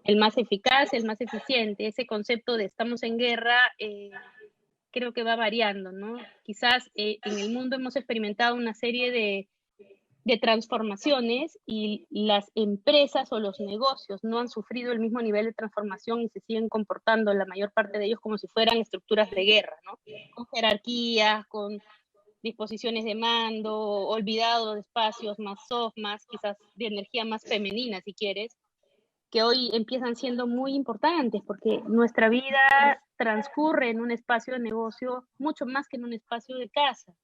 el más eficaz, el más eficiente. Ese concepto de estamos en guerra creo que va variando, ¿no? Quizás en el mundo hemos experimentado una serie de transformaciones y las empresas o los negocios no han sufrido el mismo nivel de transformación y se siguen comportando la mayor parte de ellos como si fueran estructuras de guerra, ¿no? Con jerarquías, con disposiciones de mando, olvidado de espacios más soft, más quizás de energía más femenina, si quieres, que hoy empiezan siendo muy importantes porque nuestra vida transcurre en un espacio de negocio mucho más que en un espacio de casa.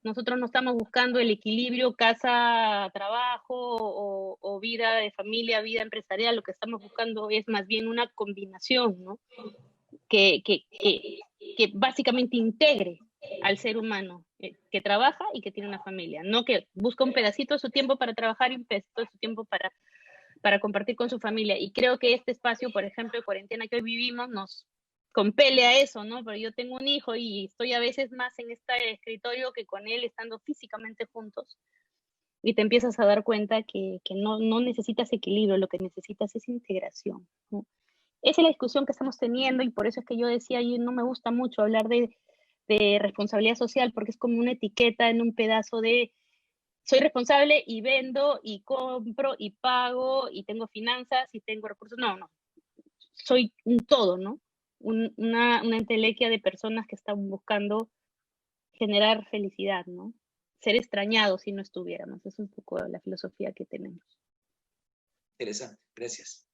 Nosotros no estamos buscando el equilibrio casa-trabajo o vida de familia, vida empresarial. Lo que estamos buscando es más bien una combinación, ¿no? Que básicamente integre al ser humano que trabaja y que tiene una familia. No que busca un pedacito de su tiempo para trabajar y un pedacito de su tiempo para compartir con su familia. Y creo que este espacio, por ejemplo, de cuarentena que hoy vivimos, nos compele a eso, ¿no? Pero yo tengo un hijo y estoy a veces más en este escritorio que con él estando físicamente juntos. Y te empiezas a dar cuenta que no necesitas equilibrio, lo que necesitas es integración, ¿no? Esa es la discusión que estamos teniendo y por eso es que yo decía, yo no me gusta mucho hablar de responsabilidad social porque es como una etiqueta en un pedazo de soy responsable y vendo y compro y pago y tengo finanzas y tengo recursos. No, soy un todo, ¿no? Una entelequia de personas que están buscando generar felicidad, ¿no? Ser extrañados si no estuviéramos. Es un poco la filosofía que tenemos. Interesante, gracias.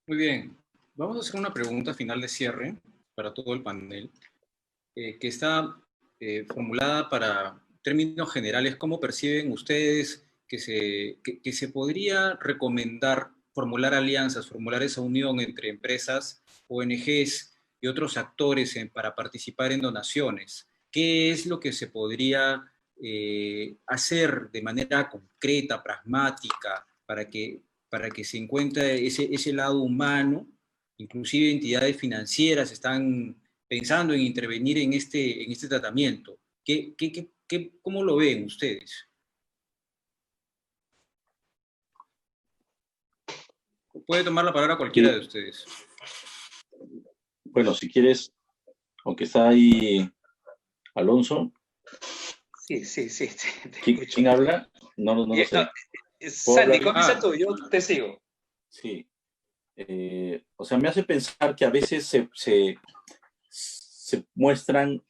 Muy bien. Vamos a hacer una pregunta final de cierre para todo el panel, que está formulada para términos generales. ¿Cómo perciben ustedes que se podría recomendar formular alianzas, formular esa unión entre empresas, ONGs y otros actores para participar en donaciones? ¿Qué es lo que se podría hacer de manera concreta, pragmática, para que se encuentre ese lado humano? Inclusive entidades financieras están pensando en intervenir en este tratamiento. ¿Cómo lo ven ustedes? Puede tomar la palabra cualquiera de ustedes. Bueno, si quieres, aunque está ahí Alonso. Sí. ¿Quién habla? No lo sé. Sandy, comienza tú, yo te sigo. Sí. O sea, me hace pensar que a veces se muestran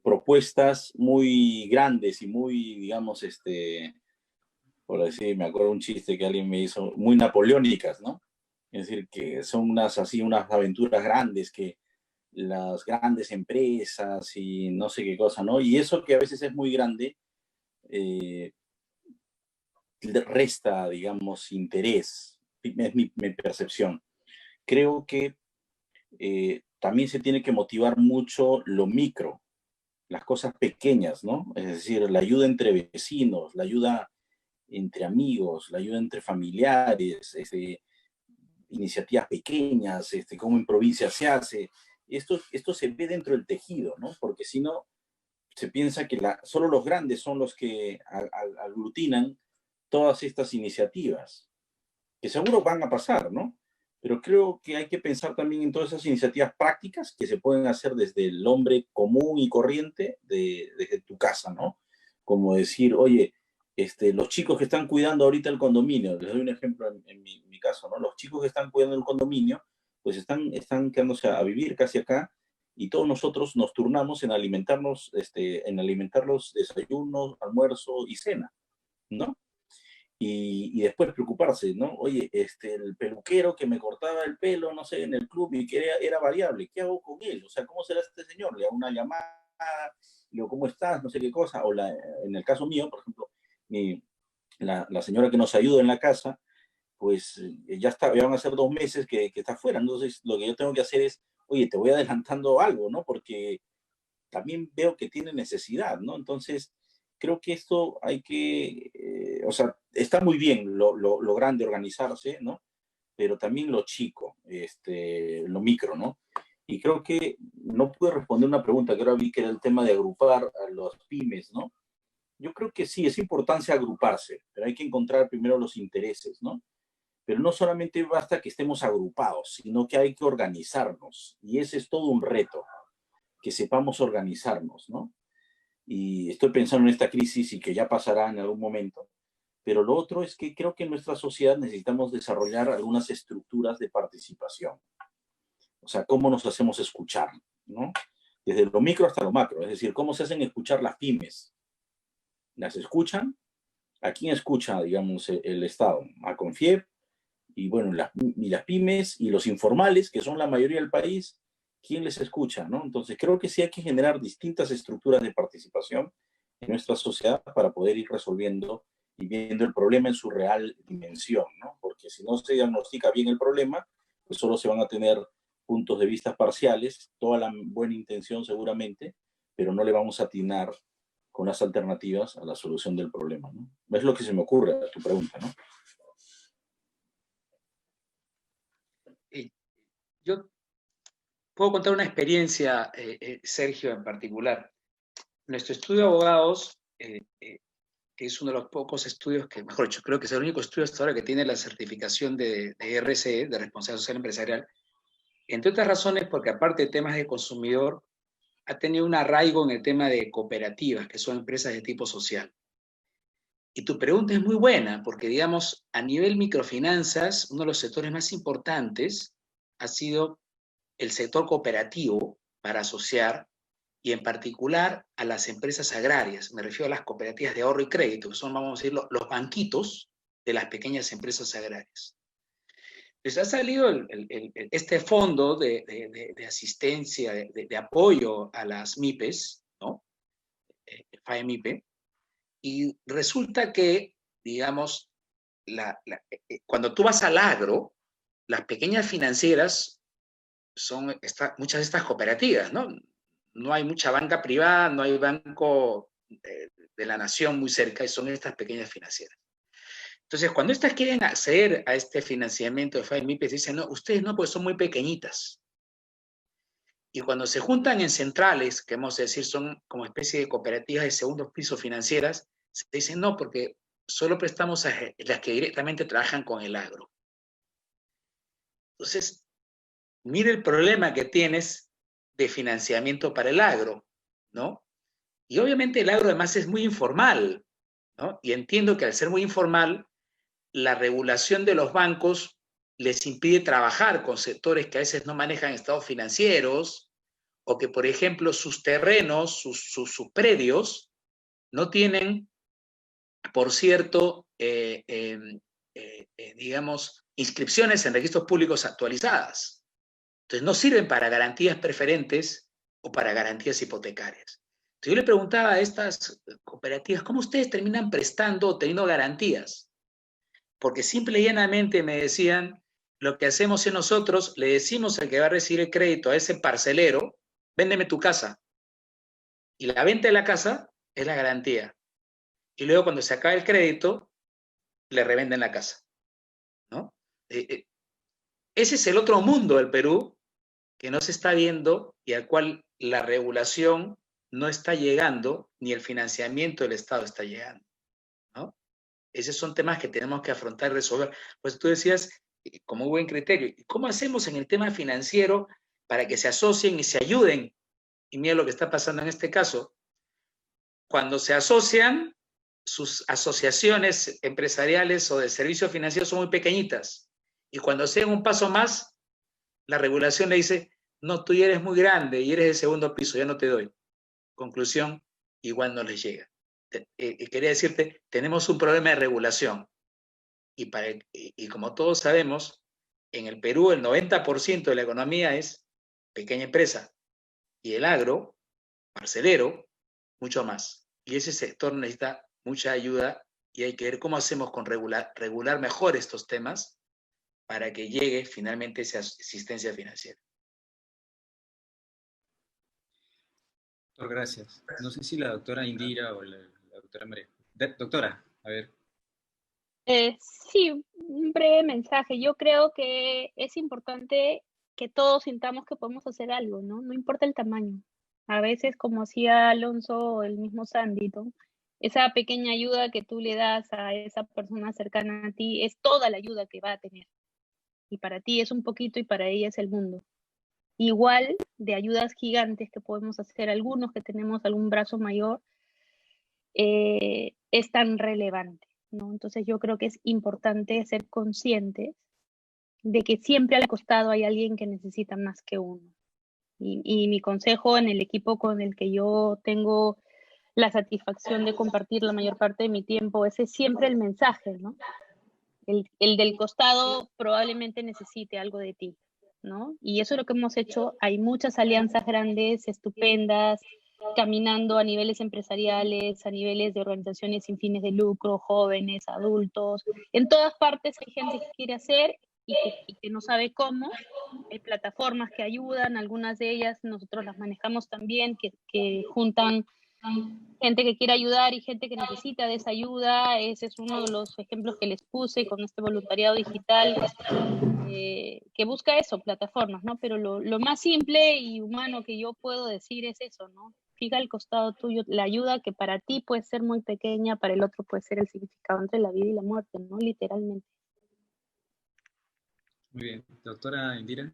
propuestas muy grandes y muy, digamos, por decir, me acuerdo un chiste que alguien me hizo, muy napoleónicas, ¿no? Es decir, que son unas aventuras grandes que las grandes empresas y no sé qué cosa, ¿no? Y eso que a veces es muy grande, resta, digamos, interés. Es mi percepción. Creo que también se tiene que motivar mucho lo micro, las cosas pequeñas, ¿no? Es decir, la ayuda entre vecinos, la ayuda entre amigos, la ayuda entre familiares, iniciativas pequeñas, como en provincia se hace. Esto se ve dentro del tejido, ¿no? Porque si no, se piensa que solo los grandes son los que aglutinan todas estas iniciativas, que seguro van a pasar, ¿no? Pero creo que hay que pensar también en todas esas iniciativas prácticas que se pueden hacer desde el hombre común y corriente, desde tu casa, ¿no? Como decir, oye, los chicos que están cuidando ahorita el condominio, les doy un ejemplo en mi caso, ¿no? Los chicos que están cuidando el condominio, pues están quedándose a vivir casi acá, y todos nosotros nos turnamos en alimentarlos desayuno, almuerzo y cena, ¿no? Y después preocuparse, ¿no? Oye, el peluquero que me cortaba el pelo, no sé, en el club y que era variable, ¿qué hago con él? O sea, ¿cómo será este señor? Le hago una llamada, le digo, ¿cómo estás? No sé qué cosa. O en el caso mío, por ejemplo, la señora que nos ayuda en la casa, pues ya van a ser 2 meses que está fuera. Entonces, lo que yo tengo que hacer es, oye, te voy adelantando algo, ¿no? Porque también veo que tiene necesidad, ¿no? Entonces, creo que esto hay que, o sea, está muy bien lo grande organizarse, ¿no? Pero también lo chico, lo micro, ¿no? Y creo que no pude responder una pregunta que ahora vi que era el tema de agrupar a los pymes, ¿no? Yo creo que sí, es importante agruparse, pero hay que encontrar primero los intereses, ¿no? Pero no solamente basta que estemos agrupados, sino que hay que organizarnos. Y ese es todo un reto, que sepamos organizarnos, ¿no? Y estoy pensando en esta crisis y que ya pasará en algún momento. Pero lo otro es que creo que en nuestra sociedad necesitamos desarrollar algunas estructuras de participación. O sea, cómo nos hacemos escuchar, ¿no? Desde lo micro hasta lo macro. Es decir, cómo se hacen escuchar las pymes. ¿Las escuchan? ¿A quién escucha, digamos, el Estado? A Confiep, y bueno, las pymes y los informales, que son la mayoría del país, ¿quién les escucha, no? Entonces, creo que sí hay que generar distintas estructuras de participación en nuestra sociedad para poder ir resolviendo y viendo el problema en su real dimensión, ¿no? Porque si no se diagnostica bien el problema, pues solo se van a tener puntos de vista parciales, toda la buena intención seguramente, pero no le vamos a atinar con las alternativas a la solución del problema, ¿no? Es lo que se me ocurre a tu pregunta, ¿no? Yo puedo contar una experiencia, Sergio, en particular. Nuestro estudio de abogados, que es uno de los pocos estudios que, mejor dicho, creo que es el único estudio hasta ahora que tiene la certificación de RSE, de Responsabilidad Social Empresarial, entre otras razones porque aparte de temas de consumidor, ha tenido un arraigo en el tema de cooperativas, que son empresas de tipo social. Y tu pregunta es muy buena, porque digamos, a nivel microfinanzas, uno de los sectores más importantes ha sido el sector cooperativo para asociar, y en particular a las empresas agrarias. Me refiero a las cooperativas de ahorro y crédito, que son, vamos a decir, los banquitos de las pequeñas empresas agrarias. Pues ha salido este fondo de asistencia, de apoyo a las MIPES, ¿no? FAEMIPE, y resulta que, digamos, cuando tú vas al agro, las pequeñas financieras son muchas de estas cooperativas, ¿no? No hay mucha banca privada, no hay banco de la nación muy cerca, y son estas pequeñas financieras. Entonces, cuando estas quieren acceder a este financiamiento de FAEMIPES, dicen, no, ustedes no, porque son muy pequeñitas. Y cuando se juntan en centrales, que vamos a decir son como especie de cooperativas de segundo piso financieras, se dicen, no, porque solo prestamos a las que directamente trabajan con el agro. Entonces, mire el problema que tienes de financiamiento para el agro, ¿no? Y obviamente el agro además es muy informal, ¿no? Y entiendo que al ser muy informal, la regulación de los bancos les impide trabajar con sectores que a veces no manejan estados financieros, o que, por ejemplo, sus terrenos, sus predios, no tienen, por cierto, digamos, inscripciones en registros públicos actualizadas. Entonces, no sirven para garantías preferentes o para garantías hipotecarias. Entonces, yo le preguntaba a estas cooperativas, ¿cómo ustedes terminan prestando o teniendo garantías? Porque simple y llanamente me decían, lo que hacemos es nosotros le decimos al que va a recibir el crédito, a ese parcelero, véndeme tu casa. Y la venta de la casa es la garantía. Y luego cuando se acaba el crédito, le revenden la casa, ¿no? Ese es el otro mundo del Perú que no se está viendo y al cual la regulación no está llegando, ni el financiamiento del Estado está llegando, ¿no? Esos son temas que tenemos que afrontar y resolver. Pues tú decías, como buen criterio, ¿cómo hacemos en el tema financiero para que se asocien y se ayuden? Y mira lo que está pasando en este caso. Cuando se asocian, sus asociaciones empresariales o de servicios financieros son muy pequeñitas. Y cuando hacen un paso más, la regulación le dice, no, tú ya eres muy grande y eres de segundo piso, ya no te doy. Conclusión, igual no les llega. Quería decirte, tenemos un problema de regulación. Y como todos sabemos, en el Perú el 90% de la economía es pequeña empresa. Y el agro, parcelero, mucho más. Y ese sector necesita mucha ayuda y hay que ver cómo hacemos con regular mejor estos temas para que llegue finalmente esa asistencia financiera. Gracias. No sé si la doctora Indira o la doctora María. Doctora, a ver. Sí, un breve mensaje. Yo creo que es importante que todos sintamos que podemos hacer algo, ¿no? No importa el tamaño. A veces, como hacía Alonso o el mismo Sandy, ¿no? Esa pequeña ayuda que tú le das a esa persona cercana a ti es toda la ayuda que va a tener. Y para ti es un poquito y para ella es el mundo. Igual de ayudas gigantes que podemos hacer algunos que tenemos algún brazo mayor, es tan relevante, ¿no? Entonces yo creo que es importante ser conscientes de que siempre al costado hay alguien que necesita más que uno. Y mi consejo en el equipo con el que yo tengo la satisfacción de compartir la mayor parte de mi tiempo, ese es siempre el mensaje, ¿no? El del costado probablemente necesite algo de ti, ¿no? Y eso es lo que hemos hecho. Hay muchas alianzas grandes, estupendas, caminando a niveles empresariales, a niveles de organizaciones sin fines de lucro, jóvenes, adultos. En todas partes hay gente que quiere hacer y que no sabe cómo. Hay plataformas que ayudan, algunas de ellas nosotros las manejamos también, que juntan gente que quiere ayudar y gente que necesita de esa ayuda. Ese es uno de los ejemplos que les puse con este voluntariado digital, que busca eso, plataformas, ¿no? Pero lo más simple y humano que yo puedo decir es eso, ¿no? Fija al costado tuyo la ayuda que para ti puede ser muy pequeña, para el otro puede ser el significado entre la vida y la muerte, ¿no? Literalmente. Muy bien. Doctora Indira.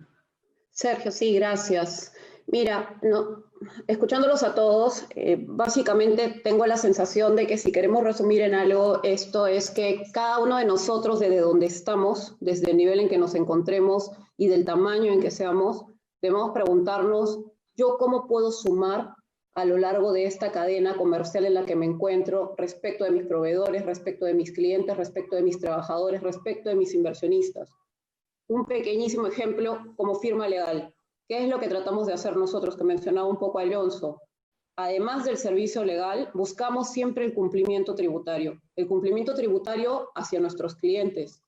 Sergio, sí, gracias. Mira, no, escuchándolos a todos, básicamente tengo la sensación de que si queremos resumir en algo, esto es que cada uno de nosotros, desde donde estamos, desde el nivel en que nos encontremos y del tamaño en que seamos, debemos preguntarnos, ¿yo cómo puedo sumar a lo largo de esta cadena comercial en la que me encuentro respecto de mis proveedores, respecto de mis clientes, respecto de mis trabajadores, respecto de mis inversionistas? Un pequeñísimo ejemplo como firma legal. ¿Qué es lo que tratamos de hacer nosotros, que mencionaba un poco Alonso? Además del servicio legal, buscamos siempre el cumplimiento tributario hacia nuestros clientes.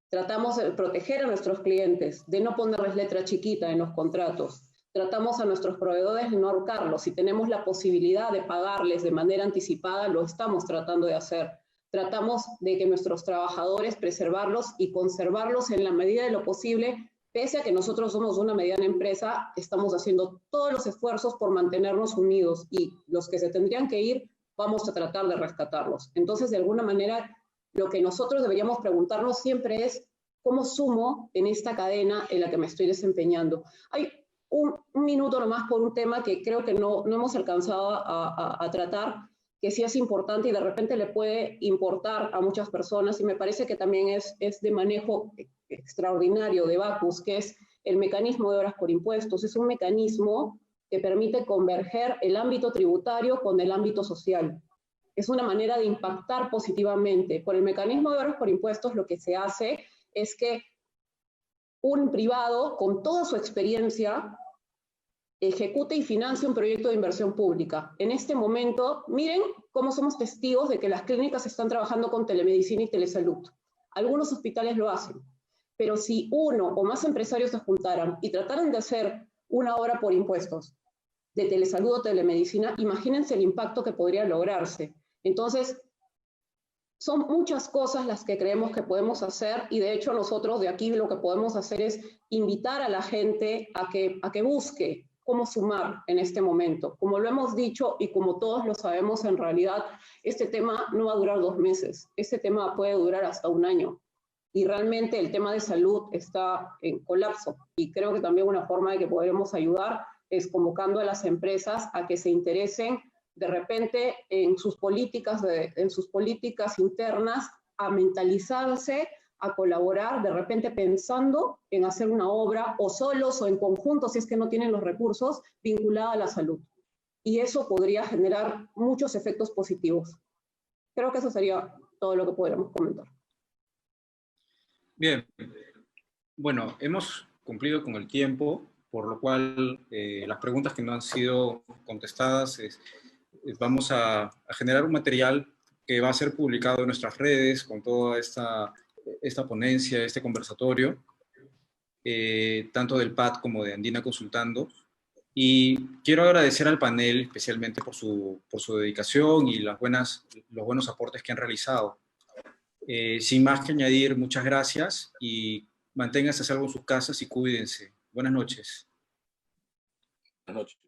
Tratamos de proteger a nuestros clientes, de no ponerles letra chiquita en los contratos. Tratamos a nuestros proveedores de no ahorcarlos. Si tenemos la posibilidad de pagarles de manera anticipada, lo estamos tratando de hacer. Tratamos de que nuestros trabajadores preservarlos y conservarlos en la medida de lo posible. Pese a que nosotros somos una mediana empresa, estamos haciendo todos los esfuerzos por mantenernos unidos y los que se tendrían que ir, vamos a tratar de rescatarlos. Entonces, de alguna manera, lo que nosotros deberíamos preguntarnos siempre es ¿cómo sumo en esta cadena en la que me estoy desempeñando? Hay un minuto nomás por un tema que creo que no hemos alcanzado a tratar, que sí es importante y de repente le puede importar a muchas personas, y me parece que también es de manejo extraordinario de Bacus, que es el mecanismo de horas por impuestos. Es un mecanismo que permite converger el ámbito tributario con el ámbito social. Es una manera de impactar positivamente. Por el mecanismo de horas por impuestos lo que se hace es que un privado con toda su experiencia ejecute y financie un proyecto de inversión pública. En este momento, miren cómo somos testigos de que las clínicas están trabajando con telemedicina y telesalud. Algunos hospitales lo hacen, pero si uno o más empresarios se juntaran y trataran de hacer una obra por impuestos de telesalud o telemedicina, imagínense el impacto que podría lograrse. Entonces, son muchas cosas las que creemos que podemos hacer y de hecho nosotros de aquí lo que podemos hacer es invitar a la gente a que busque cómo sumar en este momento. Como lo hemos dicho y como todos lo sabemos, en realidad este tema no va a durar 2 meses, este tema puede durar hasta 1 año. Y realmente el tema de salud está en colapso. Y creo que también una forma de que podremos ayudar es convocando a las empresas a que se interesen de repente en sus políticas internas, a mentalizarse, a colaborar, de repente pensando en hacer una obra o solos o en conjunto, si es que no tienen los recursos, vinculada a la salud. Y eso podría generar muchos efectos positivos. Creo que eso sería todo lo que podríamos comentar. Bien. Bueno, hemos cumplido con el tiempo, por lo cual las preguntas que no han sido contestadas vamos a generar un material que va a ser publicado en nuestras redes con toda esta ponencia, este conversatorio, tanto del PAD como de Andina Consultando. Y quiero agradecer al panel especialmente por su dedicación y los buenos aportes que han realizado. Sin más que añadir, muchas gracias y manténganse a salvo en sus casas y cuídense. Buenas noches. Buenas noches.